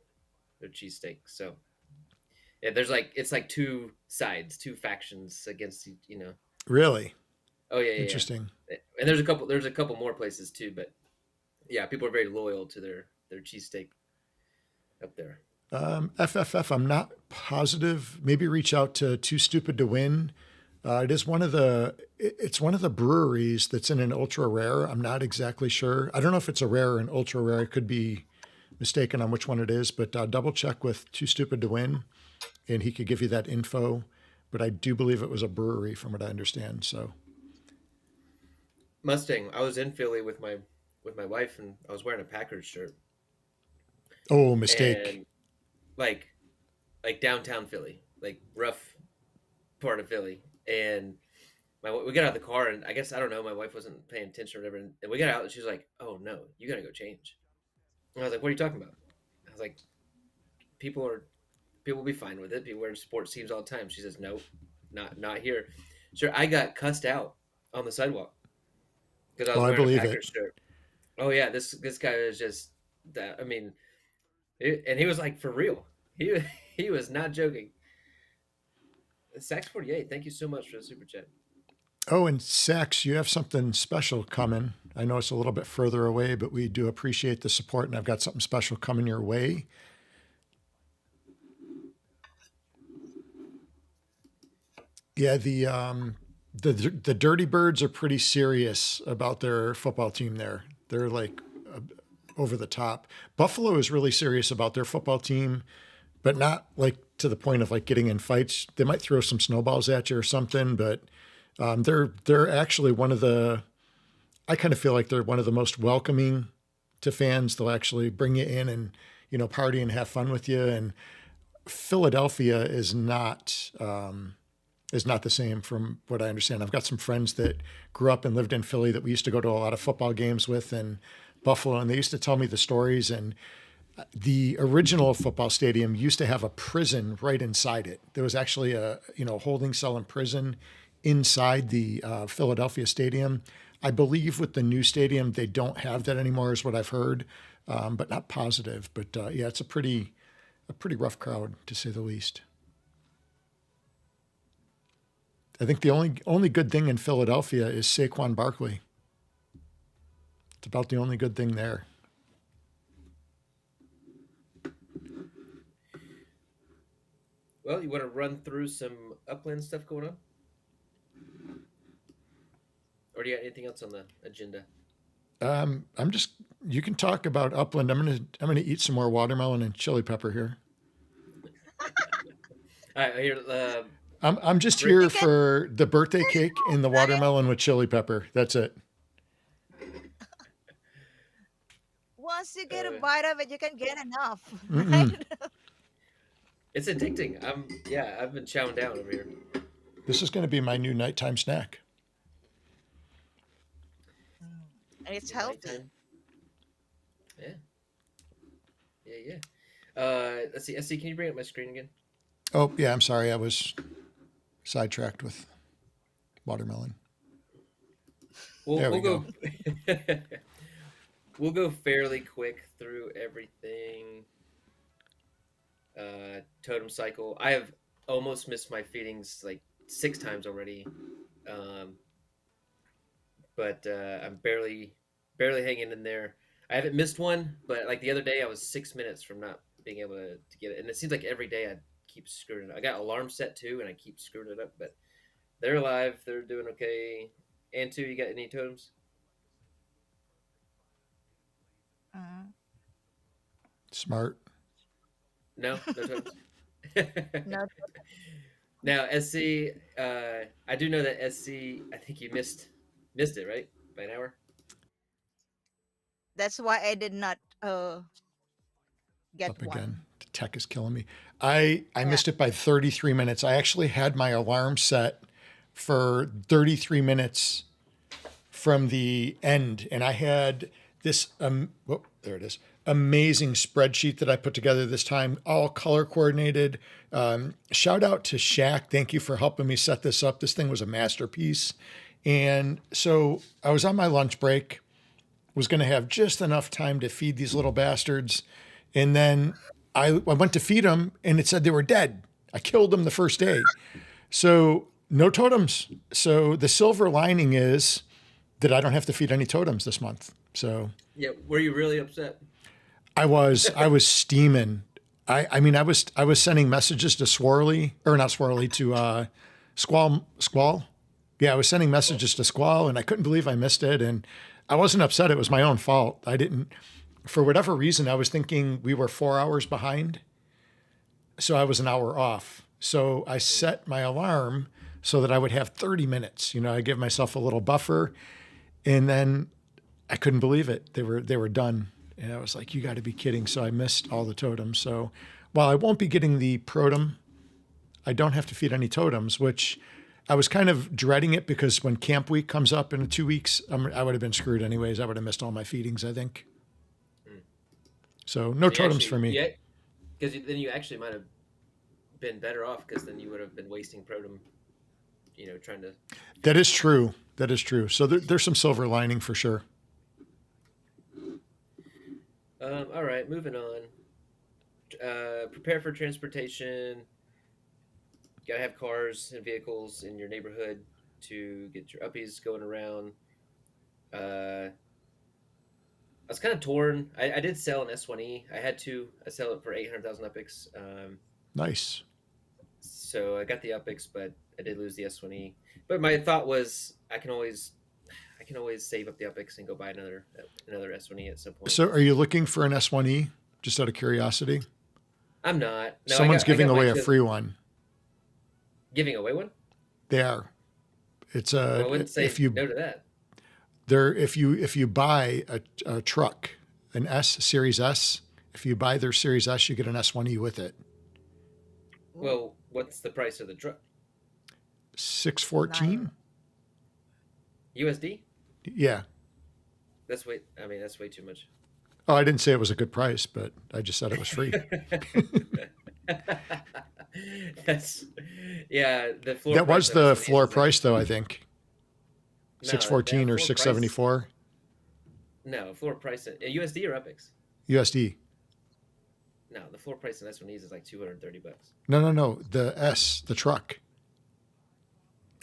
cheesesteak. So yeah, there's like it's like two sides, two factions against you know. Really? Oh yeah, yeah, Interesting. yeah. And there's a couple more places too, but yeah, people are very loyal to their cheesesteak up there. FFF, I'm not positive. Maybe reach out to Too Stupid to Win. It's one of the breweries that's in an ultra rare. I'm not exactly sure. I don't know if it's a rare or an ultra rare. I could be mistaken on which one it is, but double check with Too Stupid to Win, and he could give you that info. But I do believe it was a brewery, from what I understand. So Mustang. I was in Philly with my wife, and I was wearing a Packers shirt, oh, mistake. and like like downtown Philly, like rough part of Philly, and we got out of the car, and I guess I don't know, my wife wasn't paying attention or whatever, and we got out, and she was like, "Oh no, you gotta go change." And I was like, "What are you talking about?" I was like, "People are people will be fine with it. People wear sports teams all the time. She says, nope, not here. Sure, I got cussed out on the sidewalk because I Well, was I wearing a believe it. Packers shirt. Oh yeah, this guy was just that. I mean, and he was like for real. He he was not joking. Sax 48, thank you so much for the super chat. Oh, and Sax, you have something special coming. I know it's a little bit further away, but we do appreciate the support, and I've got something special coming your way. Yeah, the Dirty Birds are pretty serious about their football team there. They're like over the top. Buffalo is really serious about their football team, but not like to the point of like getting in fights. They might throw some snowballs at you or something, but they're actually one of the. I kind of feel like they're one of the most welcoming to fans. They'll actually bring you in and party and have fun with you. And Philadelphia is not the same from what I understand. I've got some friends that grew up and lived in Philly that we used to go to a lot of football games with in Buffalo, and they used to tell me the stories. And the original football stadium used to have a prison right inside it. There was actually a holding cell and prison inside the Philadelphia stadium. I believe with the new stadium they don't have that anymore, is what I've heard, but not positive. But yeah, it's a pretty rough crowd to say the least. I think the only good thing in Philadelphia is Saquon Barkley. It's about the only good thing there. Well, you want to run through some Upland stuff going on? Or do you got anything else on the agenda? You can talk about Upland. I'm gonna eat some more watermelon and chili pepper here. All right, here. I'm just here for the birthday cake and the watermelon with chili pepper. That's it. Once you get a bite of it, you can get enough. Mm-mm. Right? It's addicting. I've been chowing down over here. This is going to be my new nighttime snack. And it's healthy. Nighttime. Yeah. Let's see. SC, can you bring up my screen again? Oh yeah, I'm sorry. I was sidetracked with watermelon. We'll go. We'll go fairly quick through everything. Totem cycle. I have almost missed my feedings like 6 times already, but I'm barely hanging in there. I haven't missed one, but like the other day, I was 6 minutes from not being able to get it, and it seems like every day I keep screwing it up. I got alarm set too, and I keep screwing it up, but they're alive. They're doing okay. Ann2, you got any totems? Smart. No totems. No. Now, SC, I do know that SC. I think you missed it, right, by an hour. That's why I did not get Up one. again. The tech is killing me. I missed it by 33 minutes. I actually had my alarm set for 33 minutes from the end, and I had this there it is, amazing spreadsheet that I put together this time, all color coordinated. Shout out to Shaq. Thank you for helping me set this up. This thing was a masterpiece. And so I was on my lunch break, was going to have just enough time to feed these little bastards. And then I went to feed them and it said they were dead. I killed them the first day. So no totems. So the silver lining is that I don't have to feed any totems this month. So yeah, were you really upset? I was steaming. I mean, I was sending messages to Swirly, or not Swirly, to Squall. Yeah, I was sending messages to Squall, and I couldn't believe I missed it. And I wasn't upset. It was my own fault. I didn't, for whatever reason, I was thinking we were 4 hours behind. So I was an hour off. So I set my alarm so that I would have 30 minutes. I give myself a little buffer, and then I couldn't believe it. They were done. And I was like, you got to be kidding. So I missed all the totems. So while I won't be getting the protem, I don't have to feed any totems, which I was kind of dreading it because when camp week comes up in 2 weeks, I would have been screwed anyways. I would have missed all my feedings, I think. So no totems for me. Yeah, because then you actually might have been better off because then you would have been wasting Protum, trying to That figure is that out. true. That is true. So there's some silver lining for sure. All right, moving on. Prepare for transportation. You gotta have cars and vehicles in your neighborhood to get your uppies going around. I was kind of torn. I did sell an S1E. I had to. I sell it for 800,000 upix. Nice. So I got the upix, but I did lose the S1E. But my thought was I can always save up the upix and go buy another S1E at some point. So are you looking for an S1E? Just out of curiosity. I'm not. No, Someone's I giving got away my a free one. Giving away one? They are. It's Well, I wouldn't say if you no to that. if you buy a truck, an S Series S, if you buy their Series S, you get an S1E with it. Well, what's the price of the truck? 614. USD? Yeah. That's way. I mean, that's way too much. Oh, I didn't say it was a good price, but I just said it was free. That's the floor. That was price the of S1E floor is like- price, though. I think No, 614 that or floor 674 No, floor price USD or upix. USD. No, the floor price in S1Es is like $230. No. The S, the truck,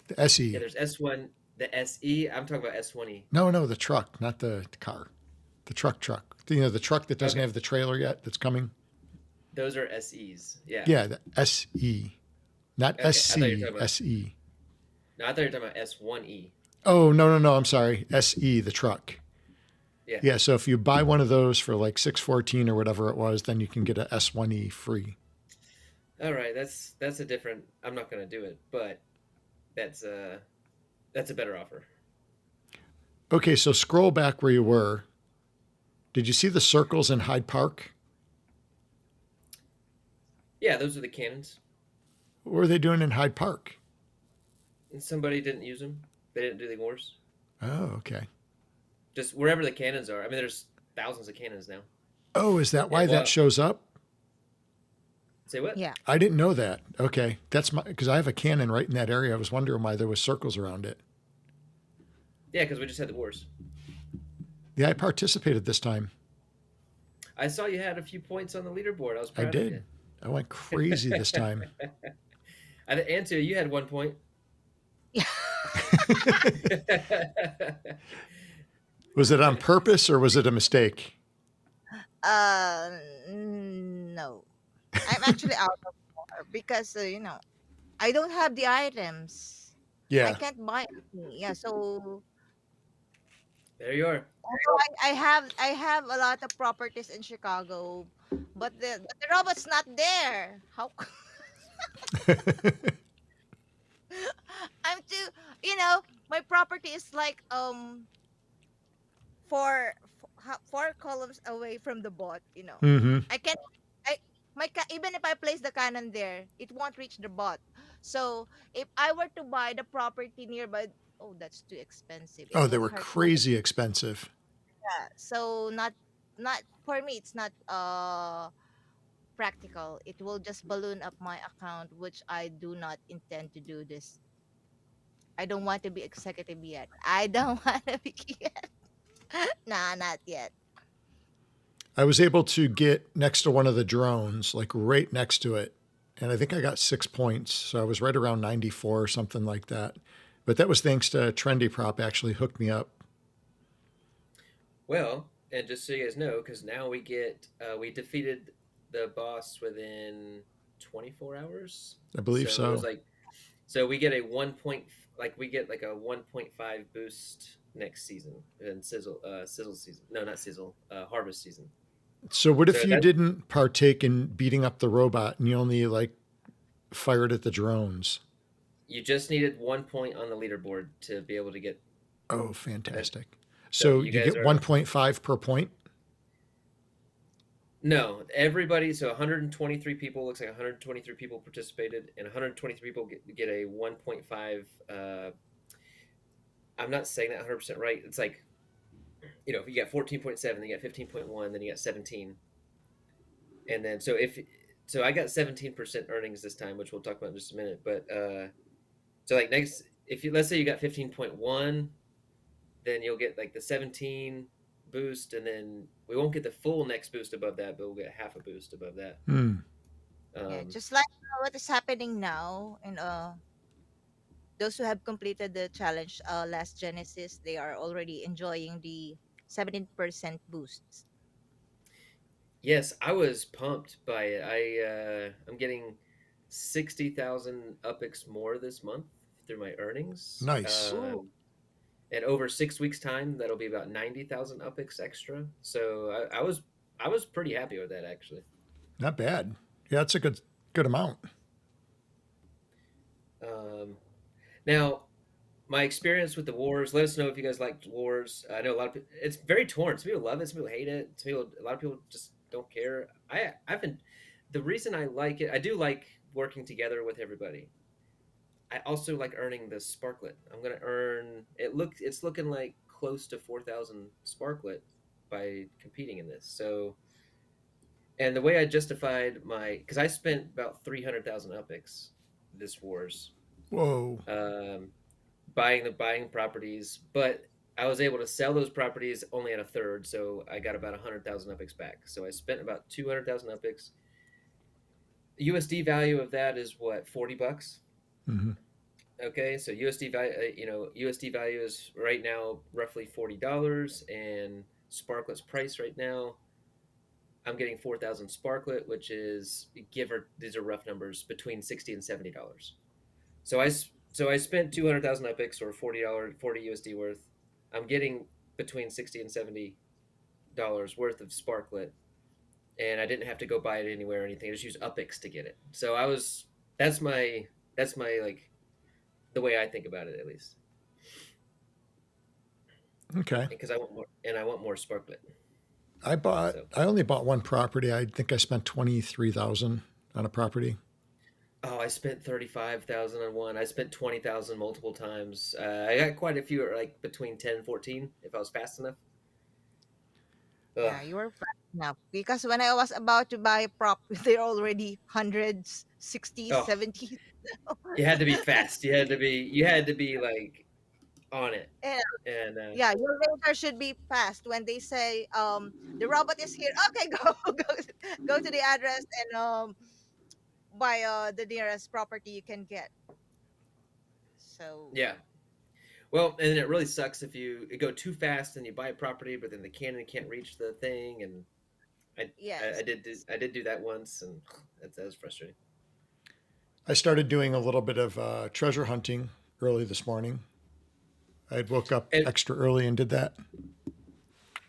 the SE. Yeah, there's S1, the SE. I'm talking about S1E. No, the truck, not the car. The truck. The truck that doesn't Okay. have the trailer yet. That's coming. Those are SEs. Yeah. Yeah, the SE, not Okay, I thought you SC. were talking about- SE. No, I thought you were talking about S1E. Oh no! I'm sorry. SE, the truck. Yeah. Yeah. So if you buy one of those for like 614 or whatever it was, then you can get a S1E free. All right, that's a different. I'm not going to do it, but that's a better offer. Okay, so scroll back where you were. Did you see the circles in Hyde Park? Yeah, those are the cannons. What were they doing in Hyde Park? And somebody didn't use them. They didn't do the wars. Oh, okay. Just wherever the cannons are. I mean, there's thousands of cannons now. Oh, is that why Yeah, well- that shows up? Say what? Yeah. I didn't know that. Okay, that's because I have a cannon right in that area. I was wondering why there was circles around it. Yeah, because we just had the wars. Yeah, I participated this time. I saw you had a few points on the leaderboard. I was I proud of did. you. I went crazy this time. Ann2, you had 1 point. Was it on purpose or was it a mistake? No. I'm actually out of more because I don't have the items. I Yeah. can't buy anything. Yeah, so There you are. although I have a lot of properties in Chicago, but the robot's not there. How I'm too my property is like four columns away from the bot. Mm-hmm. I can't. Even if I place the cannon there, it won't reach the bot. So if I were to buy the property nearby, oh, that's too expensive. It Oh, they will were hurt my- crazy expensive. Yeah, so not for me. It's not practical. It will just balloon up my account, which I do not intend to do this. I don't want to be executive yet. I don't want to be yet. Nah, not yet. I was able to get next to one of the drones, like right next to it. And I think I got 6 points. So I was right around 94 or something like that. But that was thanks to Trendy Prop actually hooked me up. Well, and just so you guys know, because now we defeated the boss within 24 hours. I believe It so. was so we get a 1.5 boost next season in sizzle season. No, not sizzle. Harvest season. So what if So you that- didn't partake in beating up the robot and you only like fired at the drones? You just needed 1 point on the leaderboard to be able to get. Oh, fantastic. So So you you guys get are- 1.5 per point? No, everybody. So 123 people. Looks like 123 people participated, and 123 people get a 1.5. I'm not saying that 100% right. It's like, if you got 14.7, then you got 15.1, then you got 17, and then so so I got 17% earnings this time, which we'll talk about in just a minute. But so like next, if you let's say you got 15.1, then you'll get like the 17 boost, and then we won't get the full next boost above that, but we'll get half a boost above that. Hmm. Yeah, Um, just like what is happening now, and those who have completed the challenge last Genesis, they are already enjoying the 17% boosts. yes, I was pumped by it. I'm getting 60,000 UPIX more this month through my earnings. Nice. Ooh, And over 6 weeks time, that'll be about 90,000 UPIX extra. So I was pretty happy with that actually. Not bad. Yeah, it's a good amount. Um, Now, my experience with the wars. Let us know if you guys like wars. I know a lot of people. It's very torn. Some people love it. Some people hate it. A lot of people just don't care. I've been. The reason I like it, I do like working together with everybody. I also like earning the sparklet. I'm gonna earn. It's looking like close to 4,000 sparklet by competing in this. So, and the way I justified because I spent about 300,000 UPIX this wars. Whoa. Um, buying properties, but I was able to sell those properties only at a third, so I got about 100,000 UPIX back. So I spent about 200,000 UPIX. USD value of that is what, $40? Hmm. Okay, so USD value, USD value is right now roughly $40, and Sparklet's price right now, I'm getting 4,000 Sparklet, which is these are rough numbers, between $60 and $70. So I spent 200,000 UPIX, or $40 USD worth. I'm getting between $60 and $70 worth of Sparklet, and I didn't have to go buy it anywhere or anything. I just use UPIX to get it. So that's my like the way I think about it, at least, Okay. because I want more Sparklet. So I only bought one property. I think I spent 23,000 on a property. I spent 35,000 on one. I spent 20,000 multiple times. I got quite a few, like between 10 and 14, if I was fast enough. Ugh. yeah, you were fast enough. Because when I was about to buy a prop, they're already hundreds, 60s, Oh, 70s. you had to be fast. You had to be like on it. And And yeah, your radar should be fast when they say the robot is here. Okay, go to the address and buy the nearest property you can get. So yeah. Well, and it really sucks if you go too fast and you buy a property, but then the cannon can't reach the thing. And yes. I did do that once, and that was frustrating. I started doing a little bit of treasure hunting early this morning. I woke up And extra early and did that.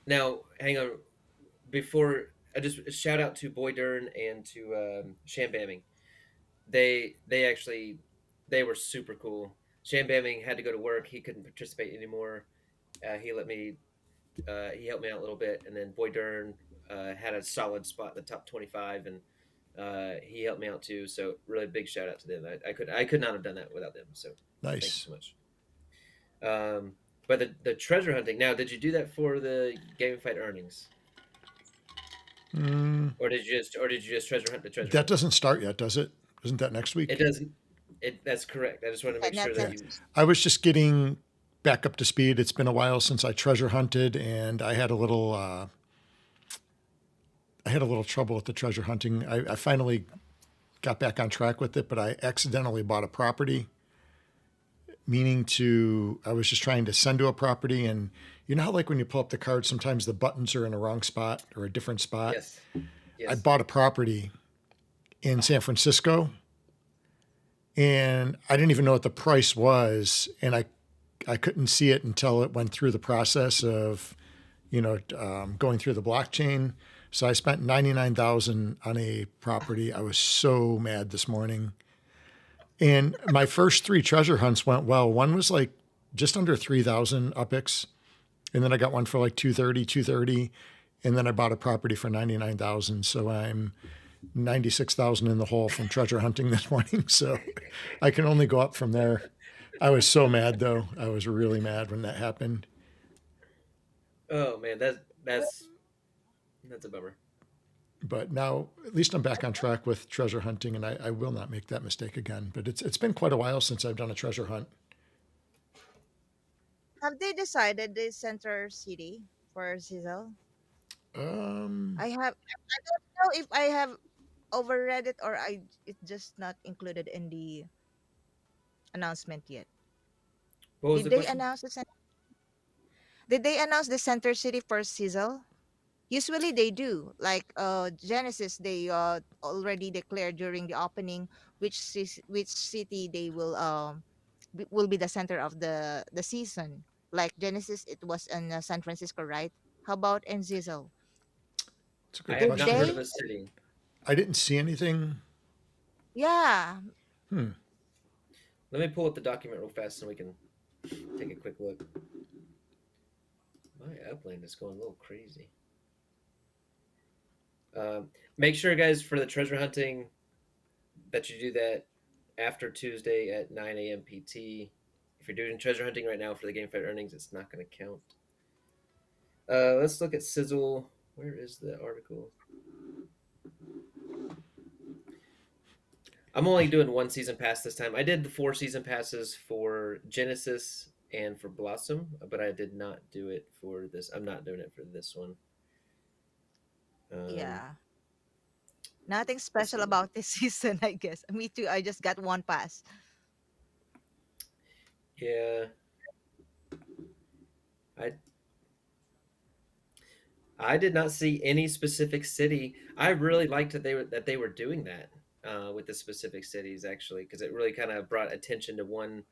now, hang on, before I just shout out to Boy Dern and to Shambamming. They actually they were super cool. Shambamming had to go to work; he couldn't participate anymore. He let me he helped me out a little bit, and then Boy Dern had a solid spot in the top 25, and he helped me out too. So really big shout out to them. I could not have done that without them. So thank you Nice. so much. But the treasure hunting. Now, did you do that for the Game Fight earnings, Mm, or did you just treasure hunt the treasure that hunt? doesn't start yet, does it? Isn't that next It week? doesn't. That's correct. I just want to Yeah, make sure not that Yeah. next you. week. I was just getting back up to speed. It's been a while since I treasure hunted, and I had a little trouble with the treasure hunting. I finally got back on track with it, but I accidentally bought a property, meaning I was just trying to send to a property. And you know how, like, when you pull up the card, sometimes the buttons are in a wrong spot or a different spot? Yes. I Yes. bought a property in San Francisco, and I didn't even know what the price was. And I couldn't see it until it went through the process of, going through the blockchain. So I spent 99,000 on a property. I was so mad this morning. And my first three treasure hunts went well. One was like just under 3,000 UPIX. And then I got one for like 230. And then I bought a property for 99,000. So I'm 96,000 in the hole from treasure hunting this morning. So I can only go up from there. I was so mad though. I was really mad when that happened. Oh man, that's a bummer. But now at least I'm back on track with treasure hunting, and I will not make that mistake again. But it's been quite a while since I've done a treasure hunt. Have they decided the center city for Sizzle? Um, I don't know if I have overread it or I it's just not included in the announcement yet. What was Did the they question? announce did they announce the center city for Sizzle? Usually they do. Like Genesis, they already declared during the opening which city they will will be the center of the season. Like Genesis, it was in San Francisco, right? How about in Sizzle? it's a I good have Did not question. heard of they? a city. I didn't see anything. Yeah, Hmm. Let me pull up the document real fast so we can take a quick look. My upland is going a little crazy. Make sure, guys, for the treasure hunting that you do that after Tuesday at 9 a.m. PT. If you're doing treasure hunting right now for the game fight earnings, it's not going to count. Let's look at Sizzle. Where is the article? I'm only doing one season pass this time. I did the 4 season passes for Genesis and for Blossom, but I did not do it for this. I'm not doing it for this one. Um, yeah. Nothing let's special see. about this season, I guess. Me too. I just got one pass. Yeah, I I did not see any specific city. I really liked that they were doing that with the specific cities actually, because it really kind of brought attention to one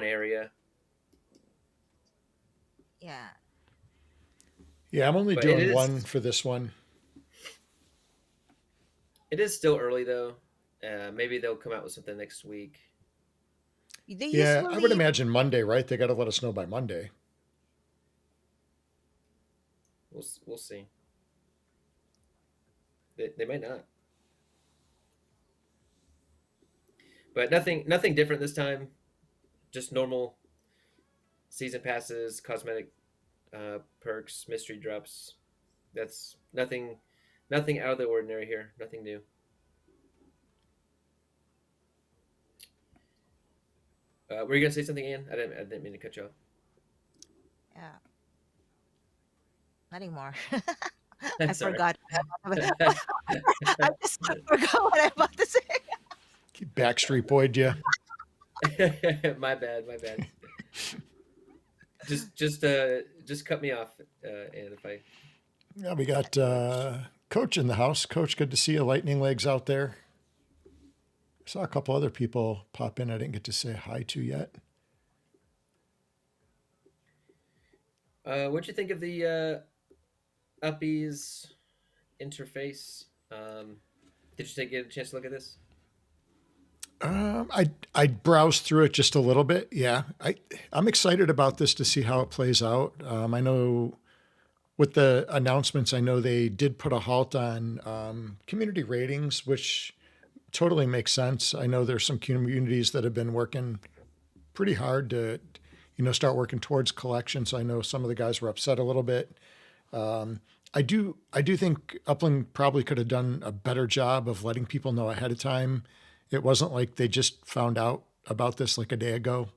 area. Yeah. Yeah, I'm only But it doing is one for this one. it is still early though. Maybe they'll come out with something next week. They Yeah, I would usually imagine Monday, right? They got to let us know by Monday. We'll see. They might not, but nothing different this time. Just normal season passes, cosmetic perks, mystery drops. That's nothing out of the ordinary here. Nothing new. Were you gonna say something, Ian? I didn't mean to cut you yeah, nothing more. I off. Sorry. forgot. I just forgot what I'm about to say. Keep Backstreet Boyd, yeah. My bad. My bad. Just cut me off, and if I Yeah, we got Coach in the house. Coach, good to see you. Lightning legs out there. I saw a couple other people pop in I didn't get to say hi to yet. what'd you think of the Uppies interface? Did you get a chance to look at this? I browsed through it just a little bit. Yeah, I'm excited about this to see how it plays out. I know with the announcements, I know they did put a halt on community ratings, which totally makes sense. I know there's some communities that have been working pretty hard to, start working towards collection. So I know some of the guys were upset a little bit. I do think Upland probably could have done a better job of letting people know ahead of time. It wasn't like they just found out about this like a day ago.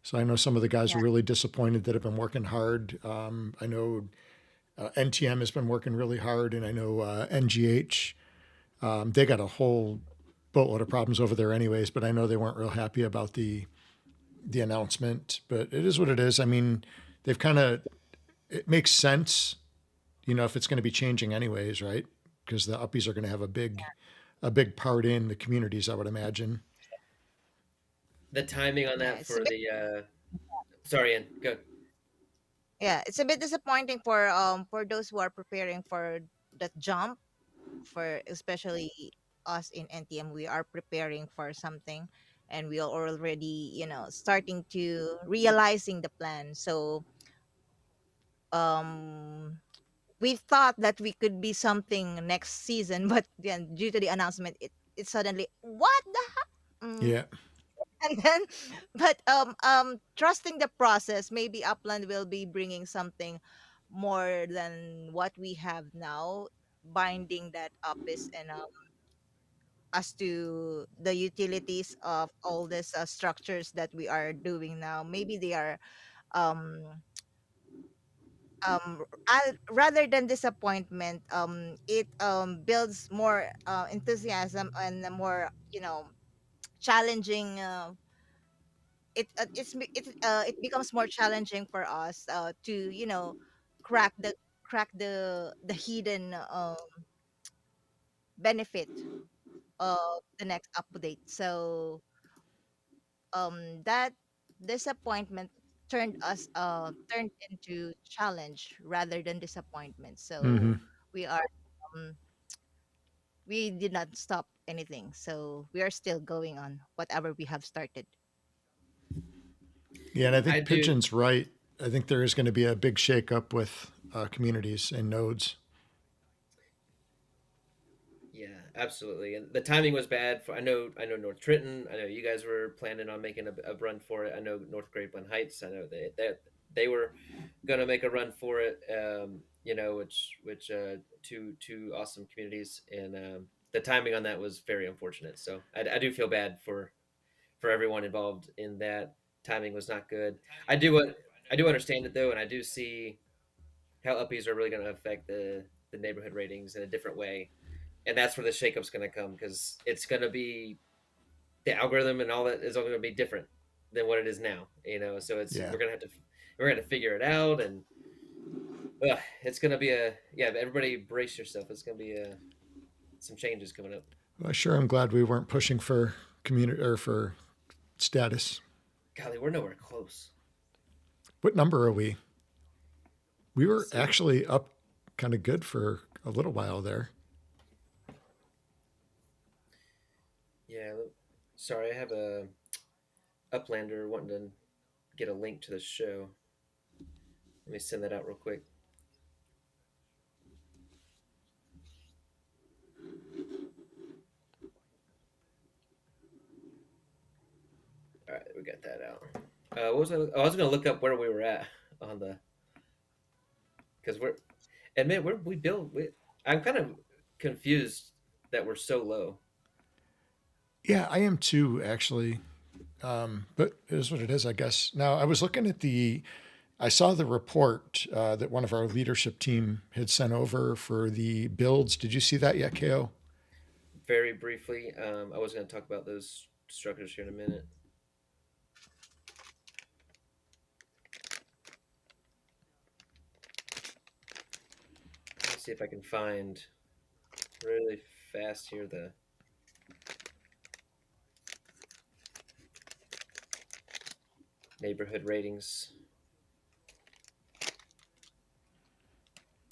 So I know some of the guys Yeah, are really disappointed that have been working hard. I know NTM has been working really hard, and I know NGH. They got a whole boatload of problems over there, anyways. But I know they weren't real happy about the announcement. But it is what it is. I mean, they've kind of it makes sense, if it's going to be changing anyways, right? Because the uppies are going to have a big part in the communities, I would imagine. The timing on yeah. that for the sorry, Ian. Go. It's a bit disappointing for those who are preparing for that jump. For especially us in NTM, we are preparing for something, and we are already starting to realizing the plan. So um we thought that we could be something next season, but then due to the announcement, it suddenly what the Yeah. and then but trusting the process, maybe Upland will be bringing something more than what we have now. binding that up is and as to the utilities of all these structures that we are doing now. Maybe they are um rather than disappointment, it builds more enthusiasm and a more, challenging. It becomes more challenging for us to, crack the crack the hidden benefit of the next update. So that disappointment turned into challenge rather than disappointment. Hmm. So we are um, we did not stop anything. So we are still going on whatever we have started. Yeah, and I I think do. Pigeon's right. I think there is going to be a big shakeup with communities and nodes. Yeah, absolutely. And the timing was bad for I know North Trenton. I know you guys were planning on making a run for it. I know North Grapeland Heights. I know they were gonna make a run for it. Which two awesome communities, and the timing on that was very unfortunate. So I do feel bad for everyone involved in that. Timing was not good. I do understand it though, and I do see how uppies are really going to affect the neighborhood ratings in a different way, and that's where the shakeup's going to come because it's going to be the algorithm and all that is all going to be different than what it is now. So it's Yeah. we're going to figure it out, and it's going to be a yeah. Everybody brace yourself. It's going to be some changes coming up. Well, sure. I'm glad we weren't pushing for community or for status. Golly, we're nowhere close. What number are we? We Let's were see. actually up kind of good for a little while there. Yeah, sorry, I have a Uplander wanting to get a link to the show. Let me send that out real quick. All right, we got that out. What was I was going to look up where we were at on the because we're and man we build. I'm kind of confused that we're so low. Yeah, I am too, actually. But it is what it is, I guess. Now, I was looking at I saw the report that one of our leadership team had sent over for the builds. Did you see that yet, KO? Very briefly, I was going to talk about those structures here in a minute. Let me see if I can find really fast here the neighborhood ratings.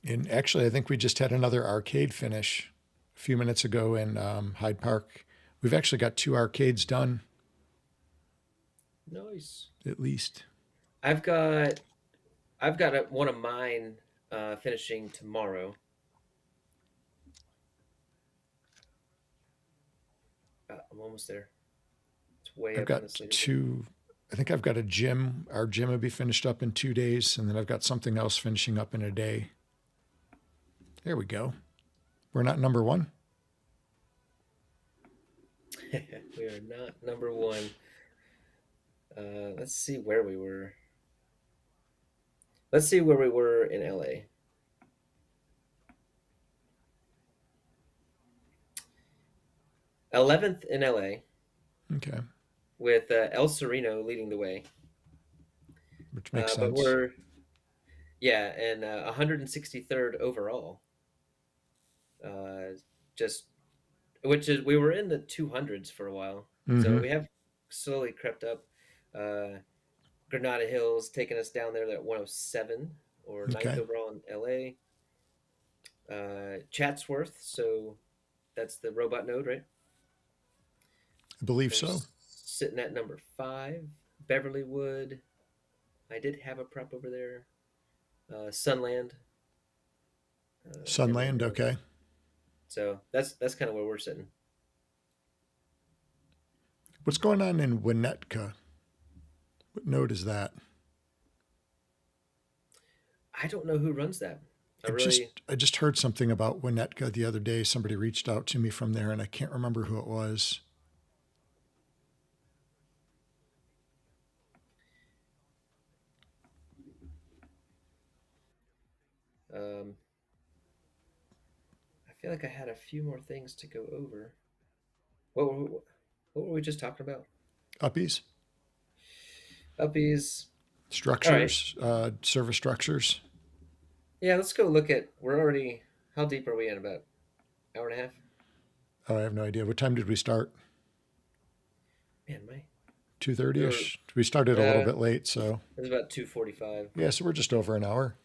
And actually, I think we just had another arcade finish a few minutes ago in Hyde Park. We've actually got 2 arcades done, Nice. at least. I've got one of mine finishing tomorrow. I'm almost there. It's way I've up on got this leaderboard. two. I think I've got a gym. Our gym will be finished up in 2 days, and then I've got something else finishing up in a day. There we go. We're not number one. We are not number one. Let's see where we were. Let's see where we were in LA. 11th in LA Okay, with El Sereno leading the way. which makes But sense. we're yeah, and 163rd overall. Just which is we were in the 200s for a while, so Mm-hmm. we have slowly crept up. Uh, Granada Hills taking us down there at 107 or ninth Okay, overall in LA. Chatsworth, so that's the robot node, right? I believe We're so. sitting at number 5. Beverlywood. I did have a prep over there. Sunland. Never Sunland. heard of it. Okay. So that's kind of where we're sitting. What's going on in Winnetka? What node is that? I don't know who runs that. I really I just heard something about Winnetka the other day. Somebody reached out to me from there, and I can't remember who it was. um, I feel like I had a few more things to go over. What were we just talking about? Uppies, Uppies. All right. structures, service structures. Yeah, let's go look at. We're already. How deep are we in? About hour and a half. Oh, I have no idea. What time did we start? Man, my 2:30 we were. ish. We started a little bit late, so It was about 2:45. yeah. So we're just over an hour.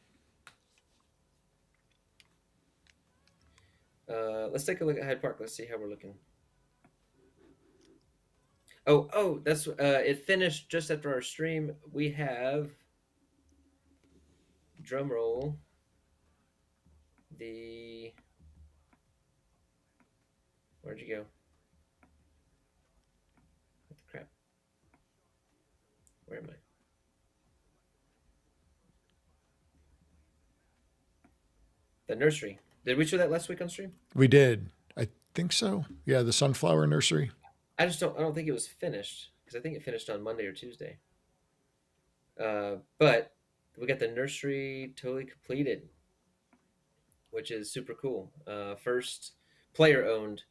Let's take a look at Hyde Park. Let's see how we're looking. Oh, that's it finished just after our stream. We have drum roll. Where'd you go? What the crap? Where am I? The nursery. Did we show that last week on stream? We did. I think so. Yeah, the sunflower nursery. I don't think it was finished because I think it finished on Monday or Tuesday. But we got the nursery totally completed, which is super cool. First player-owned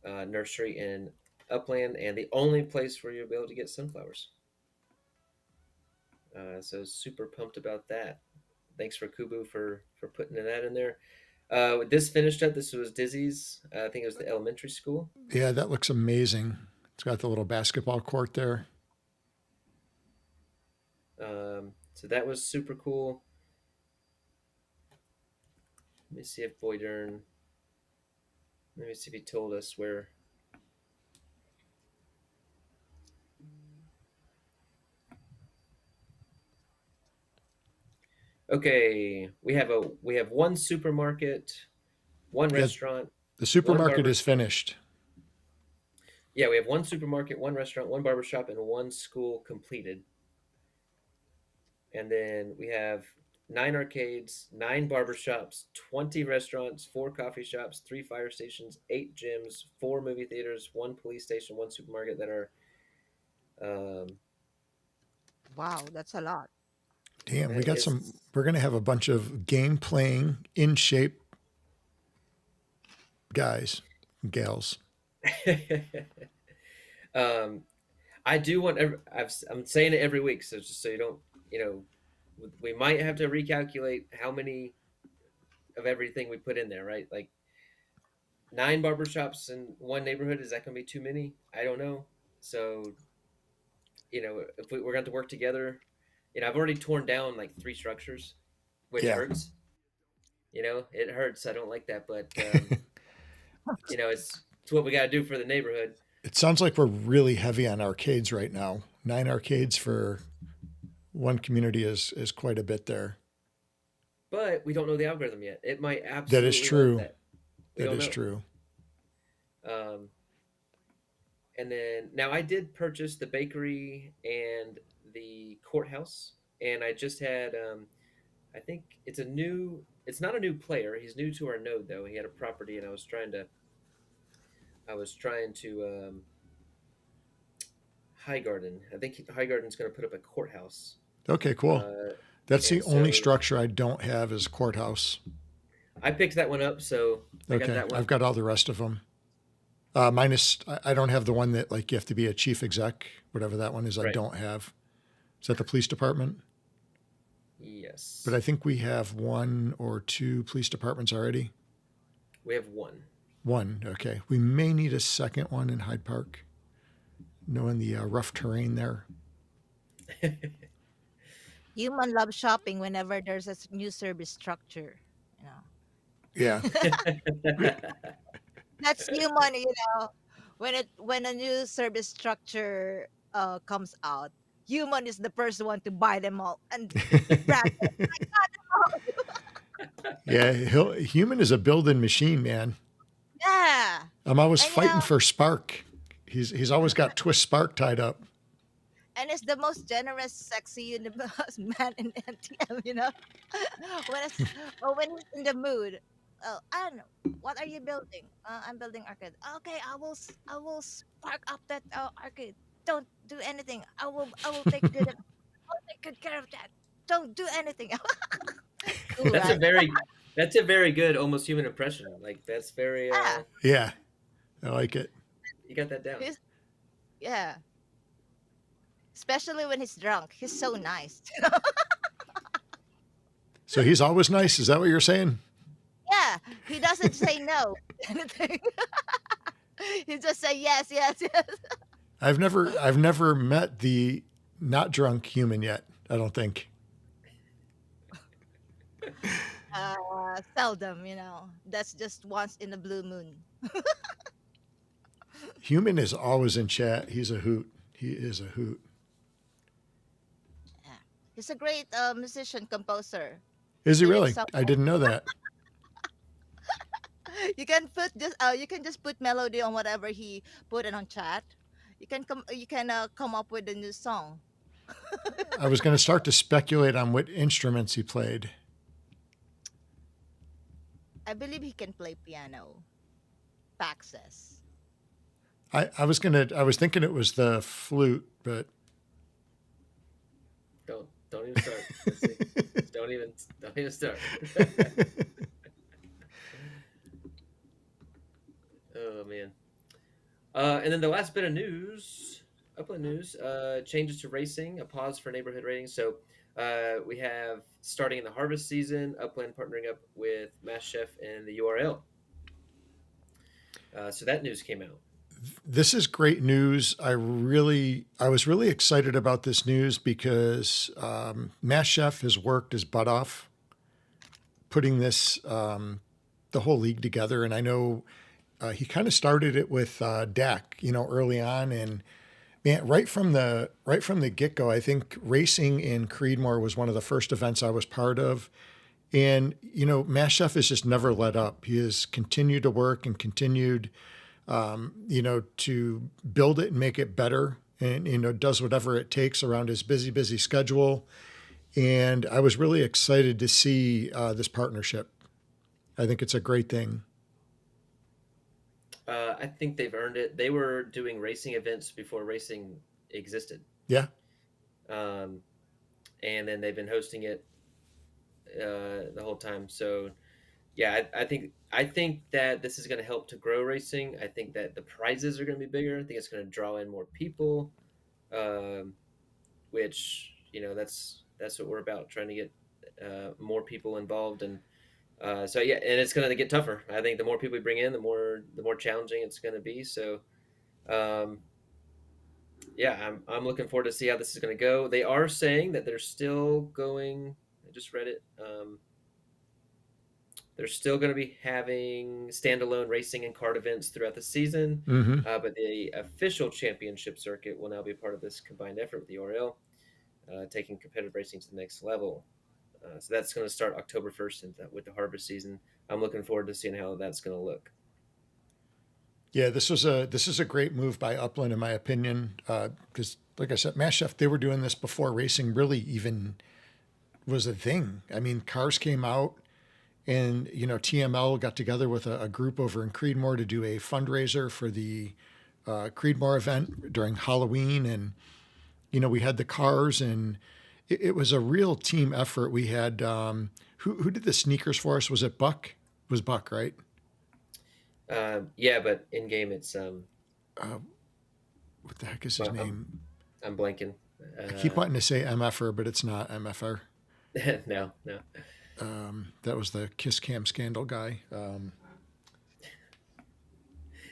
nursery in Upland, and the only place where you'll be able to get sunflowers. So super pumped about that. Thanks for Kubu for putting that in there. This finished up. This was Dizzy's. I think it was the elementary school. Yeah, that looks amazing. It's got the little basketball court there. So that was super cool. Let me see if Boydern. Let me see if he told us where. Okay, we have one supermarket, one restaurant. The supermarket is finished. Yeah, we have one supermarket, one restaurant, one barbershop, and one school completed. And then we have 9 arcades, 9 barbershops, 20 restaurants, 4 coffee shops, 3 fire stations, 8 gyms, 4 movie theaters, 1 police station, 1 supermarket that are. Wow, that's a lot. Damn, we got some. We're going to have a bunch of game playing, in shape guys, gals. I do want. I'm saying it every week, so just so you don't, we might have to recalculate how many of everything we put in there, right? Like 9 barbershops in one neighborhood, is that going to be too many? I don't know. So, if we're going to work together, I've already torn down like 3 structures, which hurts. It hurts. I don't like that, but it's what we got to do for the neighborhood. It sounds like we're really heavy on arcades right now. 9 arcades for one community is quite a bit there. But we don't know the algorithm yet. It might absolutely. That is true. That is true. And then now I did purchase the bakery and the courthouse, and I just had. I think it's not a new player. He's new to our node though. He had a property, and I was trying to. Highgarden. I think Highgarden's going to put up a courthouse. Okay, cool. That's the only structure I don't have is courthouse. I picked that one up, so I got that one. I've got all the rest of them. Minus, I don't have the one that like you have to be a chief exec, whatever that one is. Right. I don't have. Is that the police department? Yes. But I think we have 1 or 2 police departments already. We have 1. 1, okay. We may need a second one in Hyde Park, knowing the rough terrain there. Human love shopping whenever there's a new service structure, Yeah. That's human, when a new service structure comes out, human is the first one to buy them all and brag. Yeah, human is a building machine, man. Yeah. I'm always fighting for Spark. He's always got Twist Spark tied up. And it's the most generous, sexy universe man in NTM, you know? when it's when he's in the mood. Oh, Anne, what are you building? I'm building arcade. Okay, I will spark up that arcade. Don't do anything. I will take good care of that. Don't do anything. Cool, That's a right? very good almost human impression. Like that's very Yeah, Yeah, I like it. you got that down. he's yeah. Especially when he's drunk, he's so nice. So he's always nice. Is that what you're saying? Yeah, he doesn't say no to anything. He just say yes, yes, yes. I've never met the not drunk human yet. I don't think. Seldom, you know. That's just once in a blue moon. Human is always in chat. He's a hoot. He is a hoot. Yeah. He's a great musician, composer. Is he Doing really? some. I didn't know that. You can just put melody on whatever he put it on chat. You can come up with a new song. I was going to start to speculate on what instruments he played. I believe he can play piano. Paxes. I was thinking it was the flute, but Don't even start. Let's see. Don't even start. Oh man. And then the last bit of news, Upland news, changes to racing, a pause for neighborhood ratings. So we have starting in the harvest season, Upland partnering up with Mass Chef and the URL. So that news came out. this is great news. I was really excited about this news because Mass Chef has worked his butt off putting this the whole league together, and I know he kind of started it with Dak, early on, and man, right from the get go, I think racing in Creedmoor was one of the first events I was part of. And, Mass Chef has just never let up. He has continued to work and continued, to build it and make it better, and, does whatever it takes around his busy schedule. And I was really excited to see this partnership. I think it's a great thing. I think they've earned it. They were doing racing events before racing existed. Yeah. And then they've been hosting it the whole time. So, yeah, I think that this is going to help to grow racing. I think that the prizes are going to be bigger. I think it's going to draw in more people, which that's what we're about, trying to get more people involved. And so yeah, and it's going to get tougher. I think the more people we bring in, the more challenging it's going to be. So, yeah, I'm looking forward to see how this is going to go. They are saying that they're still going. I just read it. They're still going to be having standalone racing and kart events throughout the season, Mm-hmm. but the official championship circuit will now be part of this combined effort with the URL, taking competitive racing to the next level. So that's going to start October 1st with the harvest season. I'm looking forward to seeing how that's going to look. Yeah, this is a great move by Upland, in my opinion, because, like I said, Mass Chef, they were doing this before racing really even was a thing. I mean, cars came out, and TML got together with a group over in Creedmoor to do a fundraiser for the Creedmoor event during Halloween, and we had the cars, and it was a real team effort. We had who did the sneakers for us? Was it Buck? It was Buck, right? Yeah, but in game it's What the heck is his name? I'm blanking. I keep wanting to say MFR, but it's not MFR. No. That was the Kiss Cam scandal guy. God,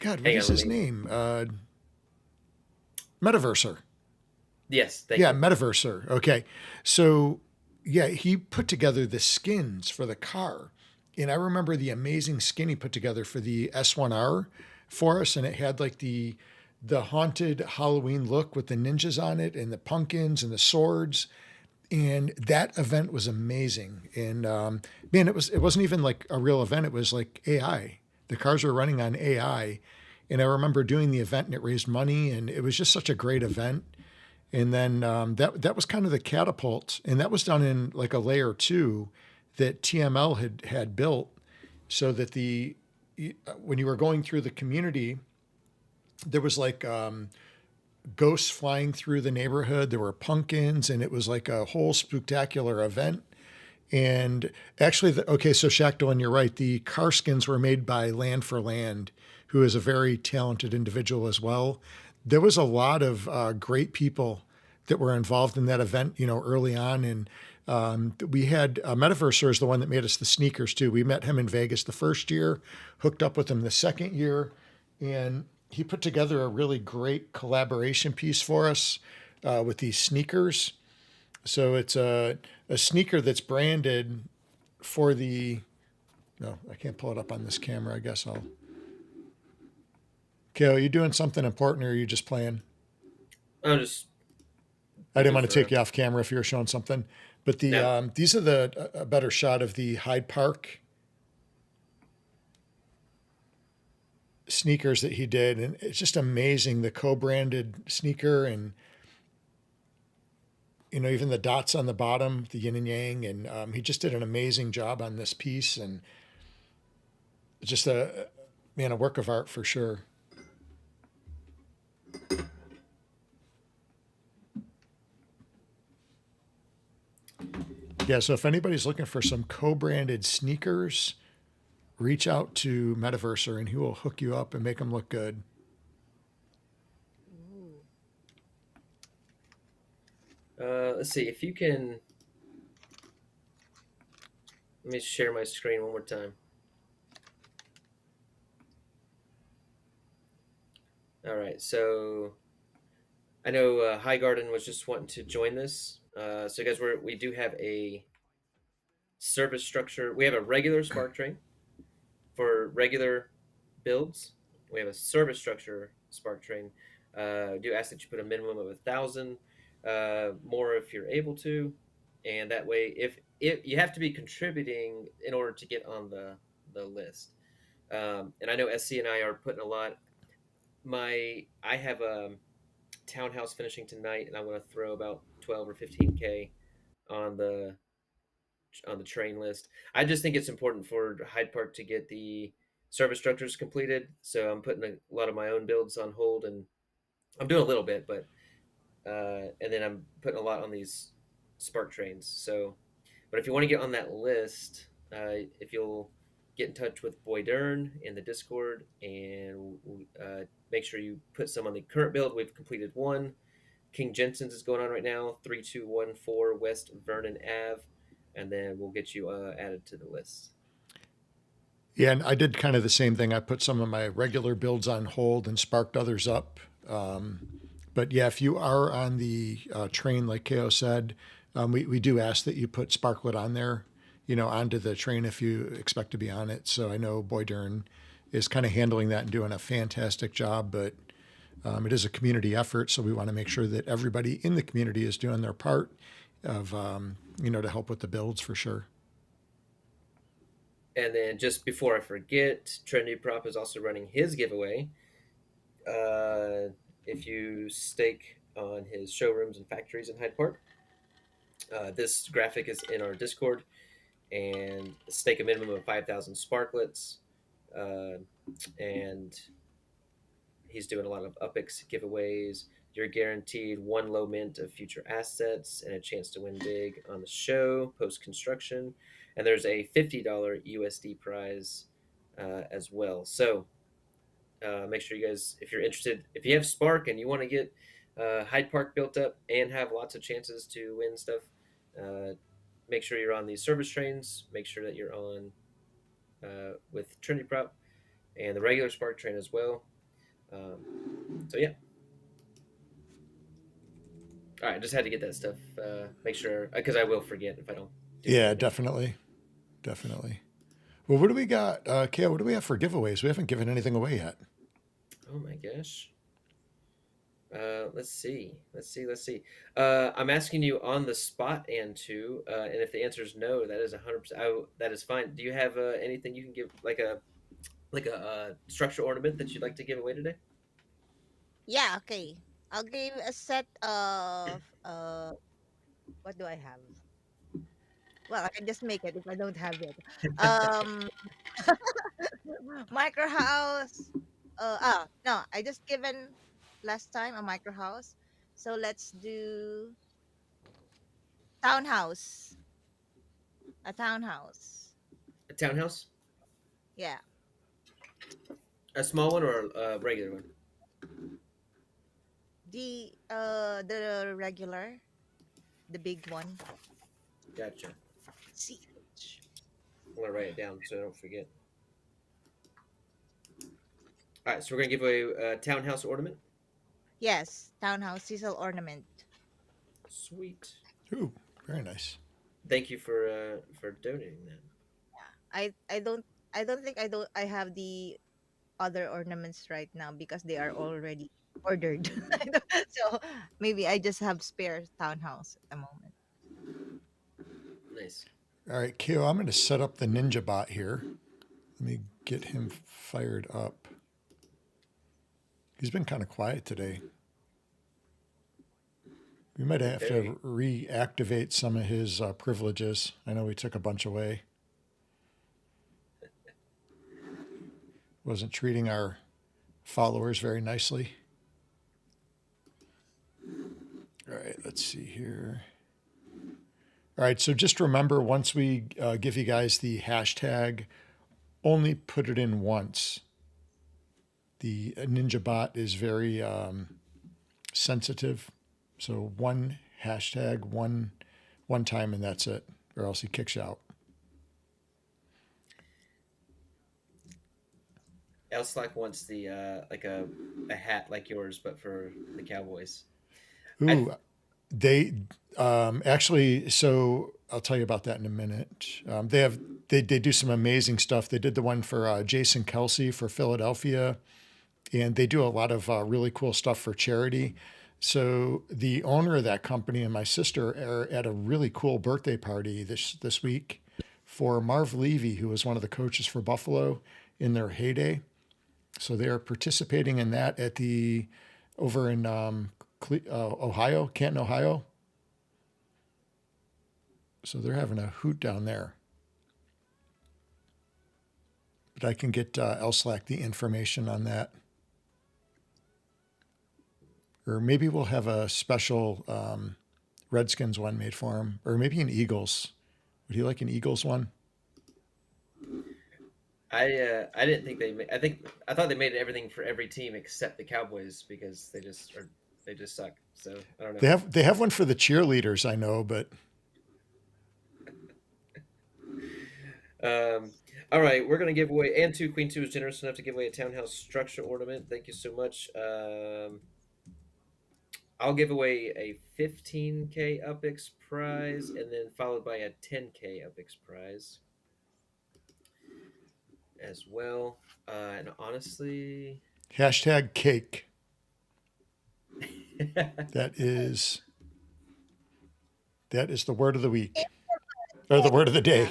what Hang is on, his name? Metaverser. Yes, thank Yeah, you. Metaverser. Okay. So, yeah, he put together the skins for the car. And I remember the amazing skin he put together for the S1R for us. And it had like the haunted Halloween look with the ninjas on it and the pumpkins and the swords. And that event was amazing. And man, it wasn't even like a real event. It was like AI. The cars were running on AI. And I remember doing the event, and it raised money, and it was just such a great event. And then that was kind of the catapult, and that was done in like a layer two that TML had built, so that when you were going through the community, there was like ghosts flying through the neighborhood. There were pumpkins, and it was like a whole spectacular event. And actually, okay, so Shackdolin, you're right. The car skins were made by Land for Land, who is a very talented individual as well. There was a lot of great people that were involved in that event, early on. And we had Metaverser is the one that made us the sneakers too. We met him in Vegas the first year, hooked up with him the second year, and he put together a really great collaboration piece for us with these sneakers. So it's a sneaker that's branded for the. No, I can't pull it up on this camera. I guess I'll. Okay, are you doing something important or are you just playing? I'm just I didn't looking want to for take you off camera if you were showing something. But no. these are a better shot of the Hyde Park sneakers that he did, and it's just amazing, the co-branded sneaker, and even the dots on the bottom, the yin and yang, and he just did an amazing job on this piece, and it's just a work of art for sure. Yeah, so if anybody's looking for some co-branded sneakers, reach out to Metaverser and he will hook you up and make them look good. Ooh. Let's see if you can. Let me share my screen one more time. All right, so I know High Garden was just wanting to join this. So guys, we do have a service structure. We have a regular Spark train for regular builds. We have a service structure Spark train. Do ask that you put a minimum of 1,000, more if you're able to, and that way, if you have to be contributing in order to get on the list. And I know SC and I are putting a lot. I have a townhouse finishing tonight, and I'm going to throw about 12 or 15K on the train list. I just think it's important for Hyde Park to get the service structures completed. So I'm putting a lot of my own builds on hold, and I'm doing a little bit, but and then I'm putting a lot on these Spark trains. So, but if you want to get on that list, if you'll get in touch with Boy Dern in the Discord and make sure you put some on the current build. We've completed one. King Jensen's is going on right now, 3214 West Vernon Ave, and then we'll get you added to the list. Yeah, and I did kind of the same thing. I put some of my regular builds on hold and sparked others up. But yeah, if you are on the train, like KO said, we do ask that you put Sparklet on there, onto the train if you expect to be on it. So I know Boy Dern is kind of handling that and doing a fantastic job, but it is a community effort. So we want to make sure that everybody in the community is doing their part of, to help with the builds for sure. And then just before I forget, Trinity Prop is also running his giveaway. If you stake on his showrooms and factories in Hyde Park, this graphic is in our Discord, and stake a minimum of 5,000 sparklets. And he's doing a lot of UPX giveaways. You're guaranteed one low mint of future assets and a chance to win big on the show post construction. And there's a $50 USD prize as well. So make sure you guys, if you're interested, if you have Spark and you want to get Hyde Park built up and have lots of chances to win stuff, make sure you're on these service trains. Make sure that you're on with Trinity Prop and the regular Spark train as well. So yeah. All right, just had to get that stuff. Make sure, because I will forget if I don't. Yeah, definitely. Well, what do we got? Kale, what do we have for giveaways? We haven't given anything away yet. Oh my gosh. Let's see. I'm asking you on the spot, Ann2, and if the answer is no, that is 100%. That is fine. Do you have anything you can give, like a structure ornament that you'd like to give away today? Yeah, okay. I'll give a set of what do I have? Well, I can just make it if I don't have it. Um, micro house. No, I just given last time a micro house. So let's do townhouse. A townhouse. A townhouse, Yeah. a small one or a regular one? The regular, the big one. Gotcha. CH. I'm gonna write it down so I don't forget. All right, so we're gonna give away a townhouse ornament. Yes, townhouse Cecil ornament. Sweet. Ooh, very nice. Thank you for donating that. I have the other ornaments right now because they are already ordered. So maybe I just have spare townhouse at the moment. Nice. All right, Keo, I'm going to set up the Ninja bot here. Let me get him fired up. He's been kind of quiet today. We might have to reactivate some of his privileges. I know we took a bunch away. Wasn't treating our followers very nicely. All right, let's see here. All right, so just remember, once we give you guys the hashtag, only put it in once. The Ninja bot is very sensitive. So one hashtag, one time, and that's it, or else he kicks you out. Elslack wants the like a hat like yours, but for the Cowboys. Ooh, they actually. So I'll tell you about that in a minute. They do some amazing stuff. They did the one for Jason Kelsey for Philadelphia, and they do a lot of really cool stuff for charity. So the owner of that company and my sister are at a really cool birthday party this week for Marv Levy, who was one of the coaches for Buffalo in their heyday. So they are participating in that at over in Ohio, Canton, Ohio. So they're having a hoot down there. But I can get Elslack the information on that. Or maybe we'll have a special Redskins one made for him. Or maybe an Eagles. Would he like an Eagles one? I didn't think I thought they made everything for every team except the Cowboys because they just suck. So I don't know. They have one for the cheerleaders, I know, but all right, we're gonna give away. Ann2Queen2 is generous enough to give away a townhouse structure ornament. Thank you so much. I'll give away a 15K UpX prize, and then followed by a 10K UpX prize as well. And honestly, hashtag cake. That is the word of the week, or the word of the day.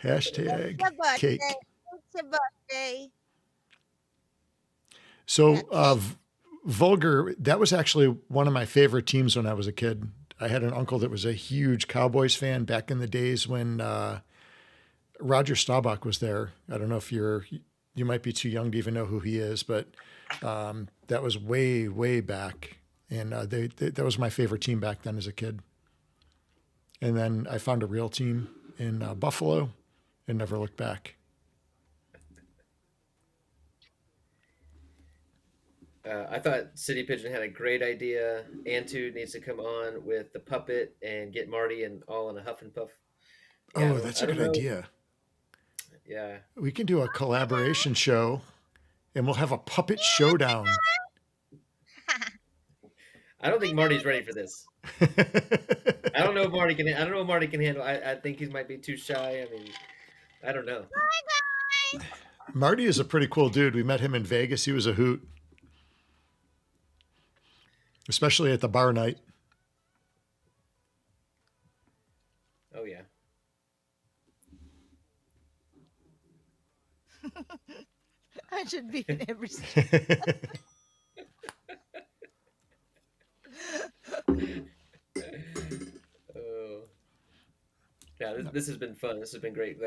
Hashtag cake. It's your birthday. So Vulgar, that was actually one of my favorite teams when I was a kid. I had an uncle that was a huge Cowboys fan back in the days when Roger Staubach was there. I don't know if you might be too young to even know who he is, but that was way, way back. And that was my favorite team back then as a kid. And then I found a real team in Buffalo and never looked back. I thought City Pigeon had a great idea. Ann2 needs to come on with the puppet and get Marty and all in a huff and puff. Yeah, that's a good idea. Yeah. We can do a collaboration show and we'll have a puppet showdown. I don't think Marty's ready for this. I don't know if Marty can handle. I think he might be too shy. I mean, I don't know. Bye, guys. Marty is a pretty cool dude. We met him in Vegas. He was a hoot. Especially at the bar night. Oh, yeah. I should be in every Yeah, this has been fun. This has been great.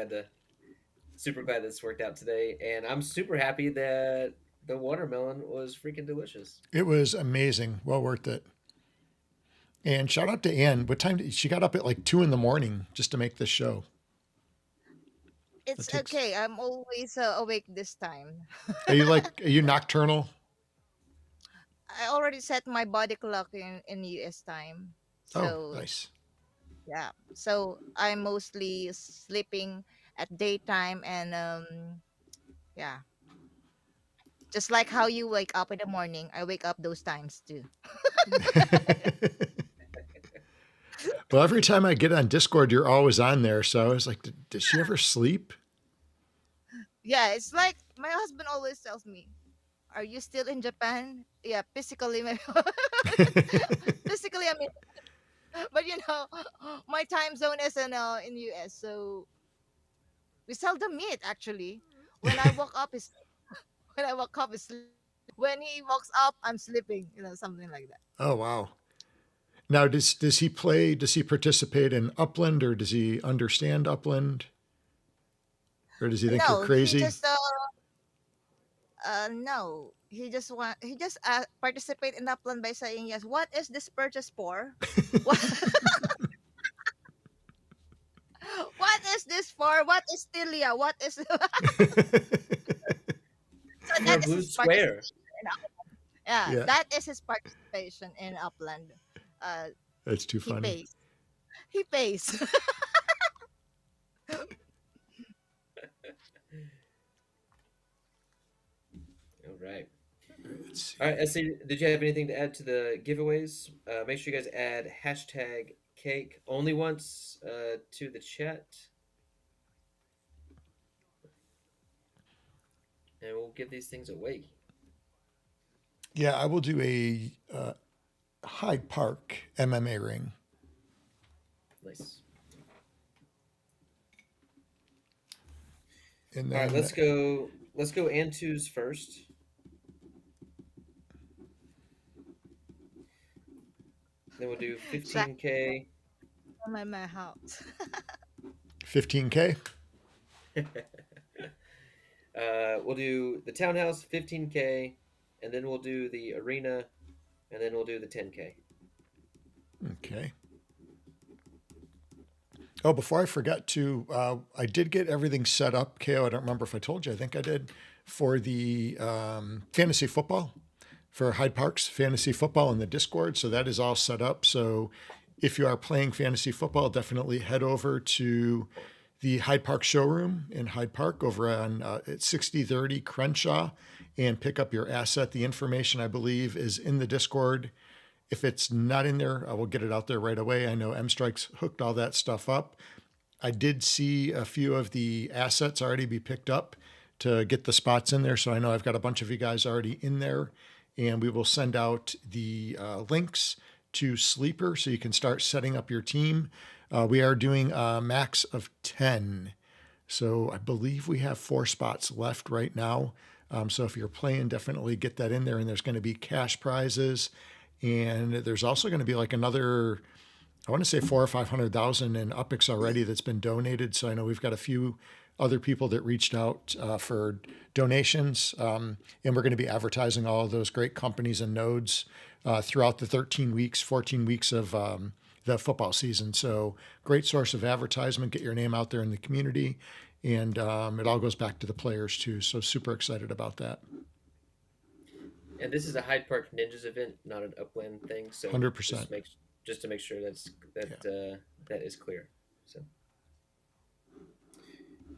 Super glad this worked out today, and I'm super happy that the watermelon was freaking delicious. It was amazing. Well worth it. And shout out to Ann. What time did she got up at like 2 in the morning just to make this show? That It's takes. okay. I'm always awake this time. Are you nocturnal? I already set my body clock in US time. Oh, So, nice. yeah. So, I'm mostly sleeping at daytime and yeah. Just like how you wake up in the morning, I wake up those times too. Well, every time I get on Discord, you're always on there. So I was like, did she ever sleep? Yeah, it's like my husband always tells me, "Are you still in Japan?" Yeah, physically, physically, I mean, but my time zone is in US, so we seldom meet actually. When I woke up, is when I woke up is sleep. When he wakes up, I'm sleeping. Something like that. Oh, wow. Now, does he play? Does he participate in Upland, or does he understand Upland, or does he think you're No, he crazy? just no. He just participate in Upland by saying yes. What is this purchase for? What what is this for? What is Tilia? What is so For that is Blue his Square. participation in yeah, Yeah, that is his participation in Upland. Uh that's too he funny. pays. He pays. All right. Let's see. All right, Essie, did you have anything to add to the giveaways? Make sure you guys add hashtag cake only once to the chat, and we'll give these things away. Yeah, I will do a Hyde Park MMA ring. Nice. And All right, then let's go. Let's go Ann2's first. Then we'll do Exactly. 15K. My house. 15K. We'll do the townhouse 15K, and then we'll do the arena, and then we'll do the 10K. Okay. Oh, before I forget to, I did get everything set up, KO. I don't remember if I told you. I think I did for the fantasy football, for Hyde Park's fantasy football in the Discord. So that is all set up. So if you are playing fantasy football, definitely head over to the Hyde Park showroom in Hyde Park over on at 6030 Crenshaw and pick up your asset. The information, I believe, is in the Discord. If it's not in there, I will get it out there right away. I know M Strike's hooked all that stuff up. I did see a few of the assets already be picked up to get the spots in there. So I know I've got a bunch of you guys already in there. And we will send out the links to Sleeper so you can start setting up your team. We are doing a max of 10. So I believe we have 4 spots left right now. So if you're playing, definitely get that in there. And there's going to be cash prizes. And there's also going to be like another, I want to say 400,000 or 500,000 in UPIX already that's been donated. So I know we've got a few other people that reached out for donations. And we're going to be advertising all of those great companies and nodes throughout the 14 weeks of the football season. So great source of advertisement. Get your name out there in the community. And it all goes back to the players too. So super excited about that. And this is a Hyde Park Ninjas event, not an Upland thing. So 100%. Just to make sure that is clear. So,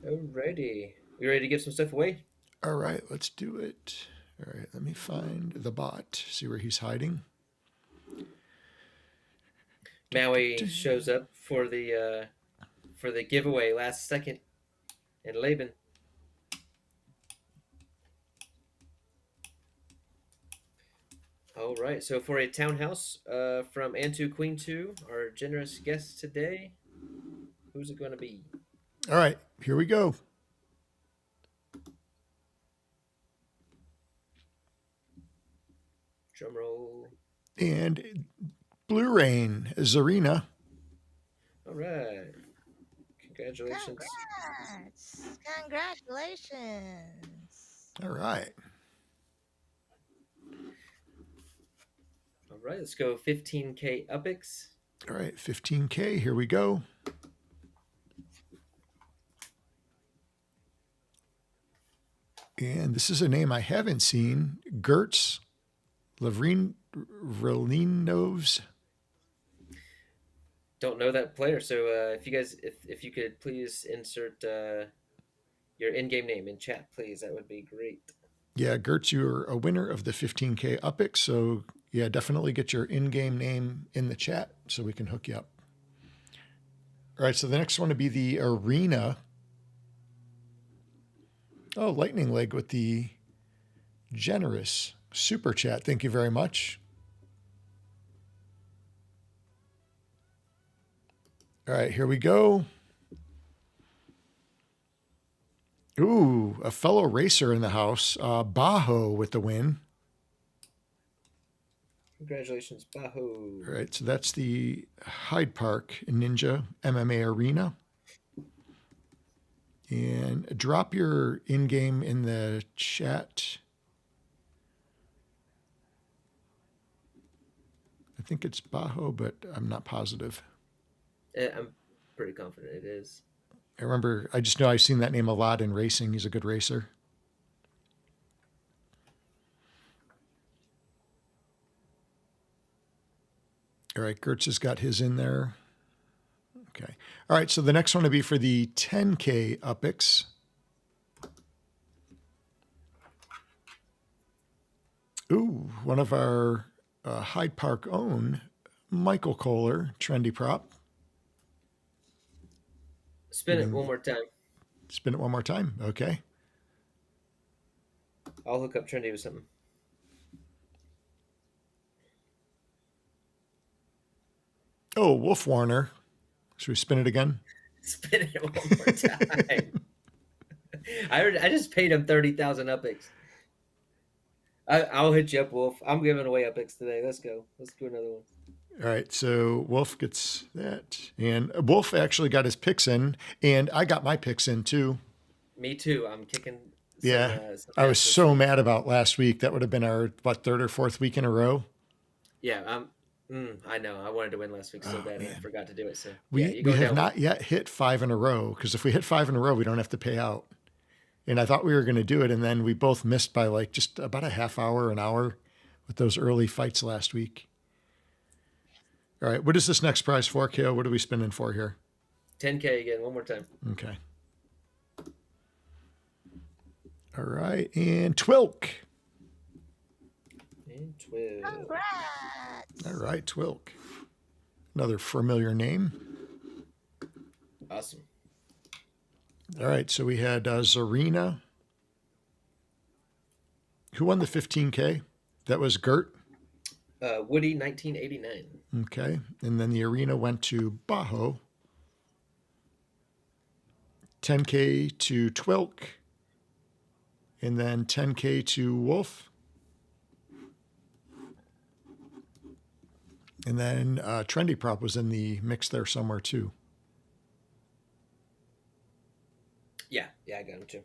alrighty, we ready to give some stuff away? All right, let's do it. All right, let me find the bot. See where he's hiding. Maui shows up for the giveaway last second, and Laban. All right, so for a townhouse from Ann2Queen2, our generous guest today, who's it going to be? All right, here we go. Drum roll. And Blue Rain, Zarina. All right. Congratulations. Congrats! Congratulations! All right. All right, let's go 15K Upix. All right. 15K. Here we go. And this is a name I haven't seen. Gertz Lavrinovs. Don't know that player, so if you guys, if you could please insert your in-game name in chat, please, that would be great. Yeah, Gertz, you're a winner of the 15K Upix. So, yeah, definitely get your in game name in the chat so we can hook you up. All right. So, the next one would be the Arena. Oh, Lightning Leg with the generous super chat. Thank you very much. All right, here we go. Ooh, a fellow racer in the house. Bajo with the win. Congratulations, Baho. All right, so that's the Hyde Park Ninja MMA Arena. And drop your in-game in the chat. I think it's Bajo, but I'm not positive. I'm pretty confident it is. I just know I've seen that name a lot in racing. He's a good racer. All right, Gertz has got his in there. Okay. All right, so the next one will be for the 10K Upix. Ooh, one of our Hyde Park own, Michael Kohler, trendy prop. Spin it one more time. Spin it one more time. Okay. I'll hook up Trendy with something. Oh, Wolf Warner. Should we spin it again? Spin it one more time. I just paid him 30,000 Upix. I'll hit you up, Wolf. I'm giving away Upix today. Let's go. Let's do another one. All right, so Wolf gets that. And Wolf actually got his picks in, and I got my picks in too. Me too. I'm kicking. Some I was so mad about last week. That would have been our, third or fourth week in a row? Yeah, I know. I wanted to win last week so bad, and I forgot to do it. So we have not yet hit 5 in a row, because if we hit 5 in a row, we don't have to pay out. And I thought we were going to do it, and then we both missed by just about a half hour, an hour with those early fights last week. All right, what is this next prize for, KO? What are we spinning for here? 10K again, one more time. Okay. All right, and Twilk. Congrats! All right, Twilk. Another familiar name. Awesome. All right, so we had Zarina. Who won the 15K? That was Gert. Woody, 1989. Okay, and then the arena went to Bajo. 10K to Twilk. And then 10K to Wolf. And then Trendy Prop was in the mix there somewhere too. Yeah, I got him too.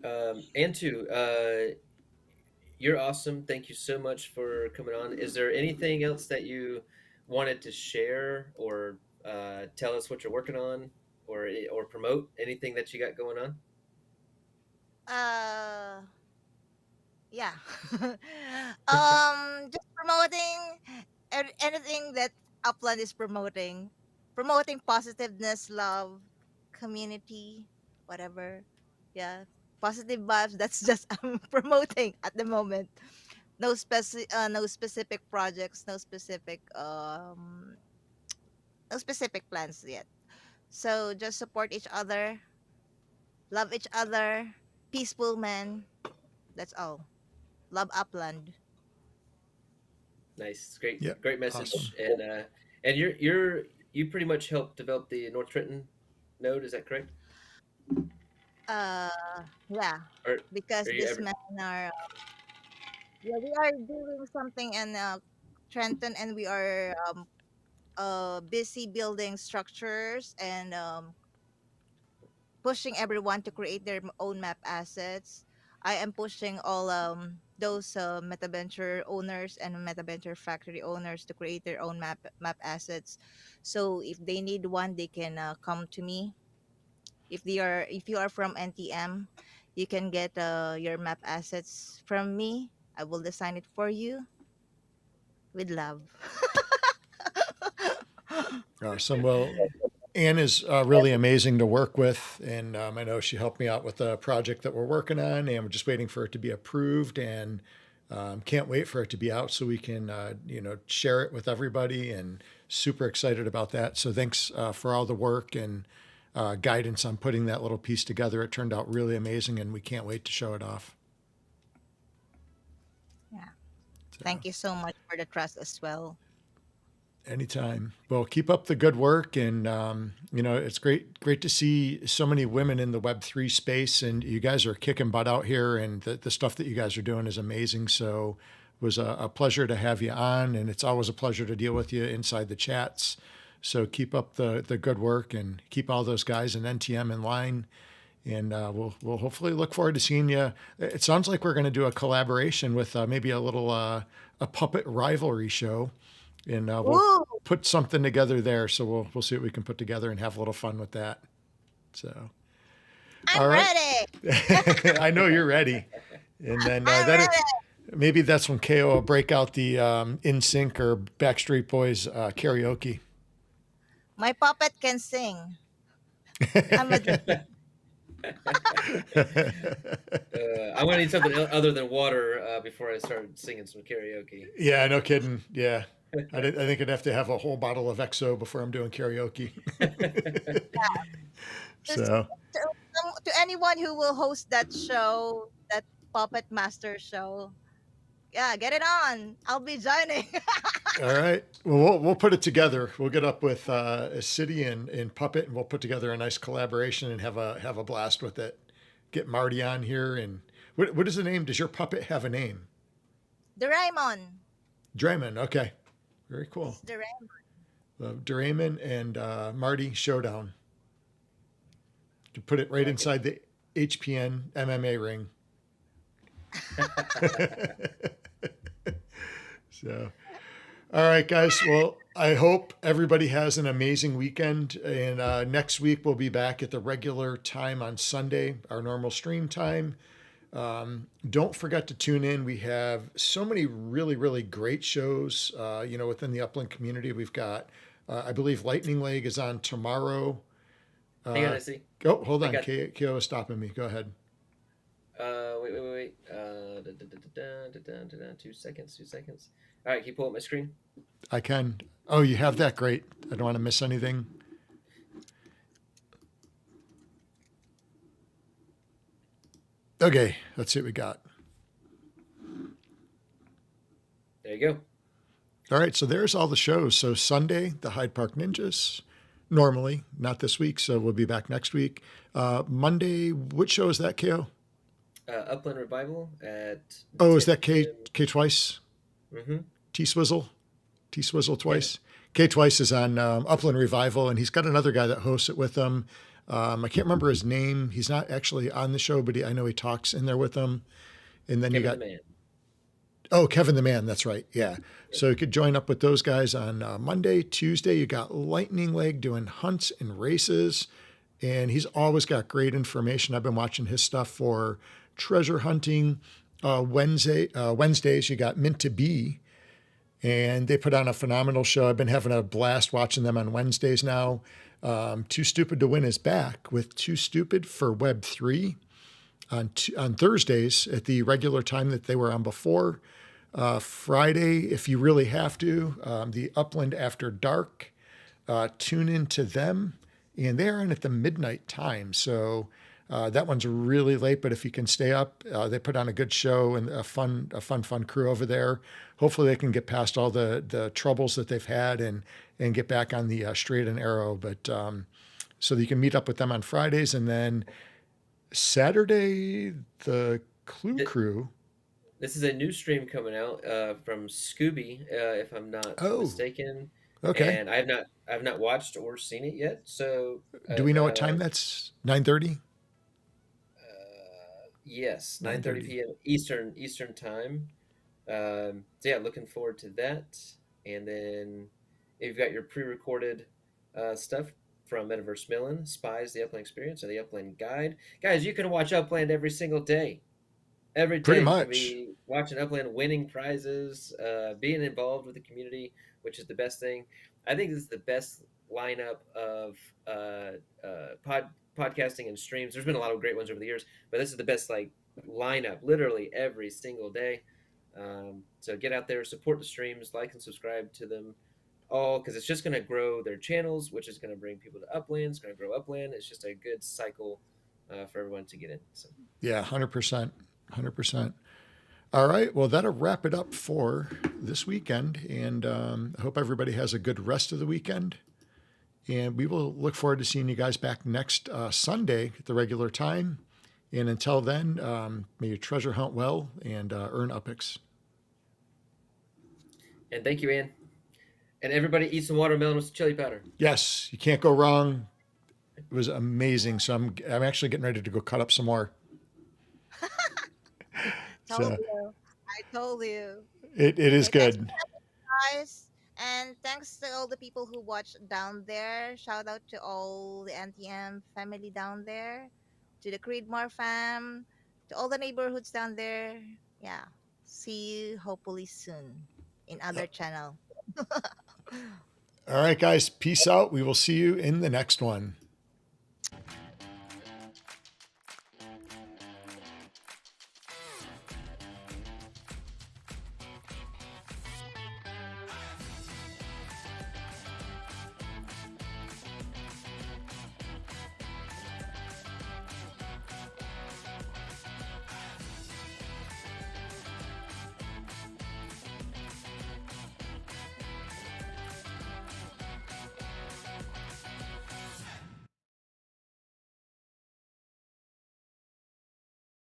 Ann2, you're awesome. Thank you so much for coming on. Is there anything else that you wanted to share or tell us what you're working on or promote? Anything that you got going on? Yeah. Just promoting anything that Upland is promoting positiveness, love, community, whatever. Yeah, positive vibes. That's just I'm promoting at the moment. No specific projects, no specific plans yet. So just support each other, love each other, peaceful man. That's all. Love Upland. Nice, great, Yep, great message. awesome. And you pretty much helped develop the North Trenton node. Is that correct? Uh, yeah, Or because are you this ever? man are yeah, we are doing something in Trenton, and we are busy building structures and pushing everyone to create their own map assets. I am pushing all those MetaVenture owners and MetaVenture factory owners to create their own map assets. So if they need one, they can come to me. If you are from NTM, you can get your map assets from me. I will design it for you with love. Awesome. Well, Ann is really amazing to work with, and I know she helped me out with a project that we're working on, and we're just waiting for it to be approved, and can't wait for it to be out so we can, share it with everybody, and super excited about that. So thanks for all the work and guidance on putting that little piece together. It turned out really amazing, and we can't wait to show it off. Yeah. So. Thank you so much for the trust as well. Anytime. Well, keep up the good work, and it's great to see so many women in the Web3 space, and you guys are kicking butt out here, and the stuff that you guys are doing is amazing. So it was a pleasure to have you on, and it's always a pleasure to deal with you inside the chats. So keep up the good work, and keep all those guys in NTM in line, and we'll hopefully look forward to seeing you. It sounds like we're going to do a collaboration with maybe a little a puppet rivalry show. And we'll Woo! put something together there. So we'll see what we can put together and have a little fun with that. So, I'm all right. ready. I know you're ready. And then I'm ready. maybe that's when KO will break out the NSYNC or Backstreet Boys karaoke. My puppet can sing. I'm a I'm gonna need something other than water before I start singing some karaoke. Yeah, no kidding. Yeah. I think I'd have to have a whole bottle of XO before I'm doing karaoke. just So, to anyone who will host that show, that puppet master show. Yeah, get it on. I'll be joining. all right. Well, we'll put it together. We'll get up with a city and Puppet, and we'll put together a nice collaboration and have a blast with it. Get Marty on here, and what is the name? Does your puppet have a name? Doraemon. Draymond. Okay, very cool. It's Doraemon. Doraemon and Marty showdown. You put it right inside the HPN MMA ring. So, all right, guys. Well, I hope everybody has an amazing weekend. And next week, we'll be back at the regular time on Sunday, our normal stream time. Don't forget to tune in. We have so many really, really great shows, within the Upland community. We've got, I believe, Lightning Leg is on tomorrow. Hang on, I see. Oh, hold on. KO is stopping me. Go ahead. Wait. 2 seconds. All right, can you pull up my screen? I can. Oh, you have that? Great. I don't want to miss anything. Okay, let's see what we got. There you go. All right, so there's all the shows. So Sunday, the Hyde Park Ninjas. Normally, not this week, so we'll be back next week. Monday, which show is that, KO? Upland Revival at. Oh, is that K twice? Mm-hmm. T Swizzle twice. Yeah. K twice is on Upland Revival, and he's got another guy that hosts it with him. I can't remember his name. He's not actually on the show, but I know he talks in there with them. And then Kevin the Man. Oh, Kevin the Man. That's right. Yeah. So you could join up with those guys on Monday. Tuesday, you got Lightning Leg doing hunts and races. And he's always got great information. I've been watching his stuff for treasure hunting. Wednesdays, you got Mint to Be. And they put on a phenomenal show. I've been having a blast watching them on Wednesdays now. Too Stupid to Win is back with Too Stupid for Web3 on Thursdays at the regular time that they were on before. Friday, if you really have to, the Upland After Dark, tune into them. And they're on at the midnight time. So that one's really late, but if you can stay up, they put on a good show and a fun crew over there. Hopefully they can get past all the troubles that they've had and get back on the straight and narrow. But so that you can meet up with them on Fridays, and then Saturday, the Clue Crew. This is a new stream coming out from Scooby, if I'm not mistaken. Okay. and I've not watched or seen it yet. So Do we know what time that's? 9:30? yes, 9:30 9:30. p.m. Eastern time. So yeah, looking forward to that. And then you've got your pre-recorded stuff from Metaverse Millen, Spies, the Upland Experience, and the Upland Guide. Guys, you can watch Upland every single day. Every Pretty day you can much. be watching Upland, winning prizes, being involved with the community, which is the best thing. I think this is the best lineup of podcasting and streams. There's been a lot of great ones over the years, but this is the best like lineup, literally every single day. So get out there, support the streams, like and subscribe to them all, because it's just going to grow their channels, which is going to bring people to Upland. It's going to grow Upland. It's just a good cycle for everyone to get in. So. Yeah, 100%. 100%. All right. Well, that'll wrap it up for this weekend. And I hope everybody has a good rest of the weekend. And we will look forward to seeing you guys back next Sunday at the regular time. And until then, may you treasure hunt well and earn upics. And thank you, Ann. And everybody eat some watermelon with chili powder. Yes, you can't go wrong. It was amazing. So I'm actually getting ready to go cut up some more. Told So you. I told you. it is Okay, thanks, good. guys. And thanks to all the people who watched down there. Shout out to all the NTM family down there, to the Creedmoor fam, to all the neighborhoods down there. Yeah. See you hopefully soon in other channel. All right, guys. Peace out. We will see you in the next one.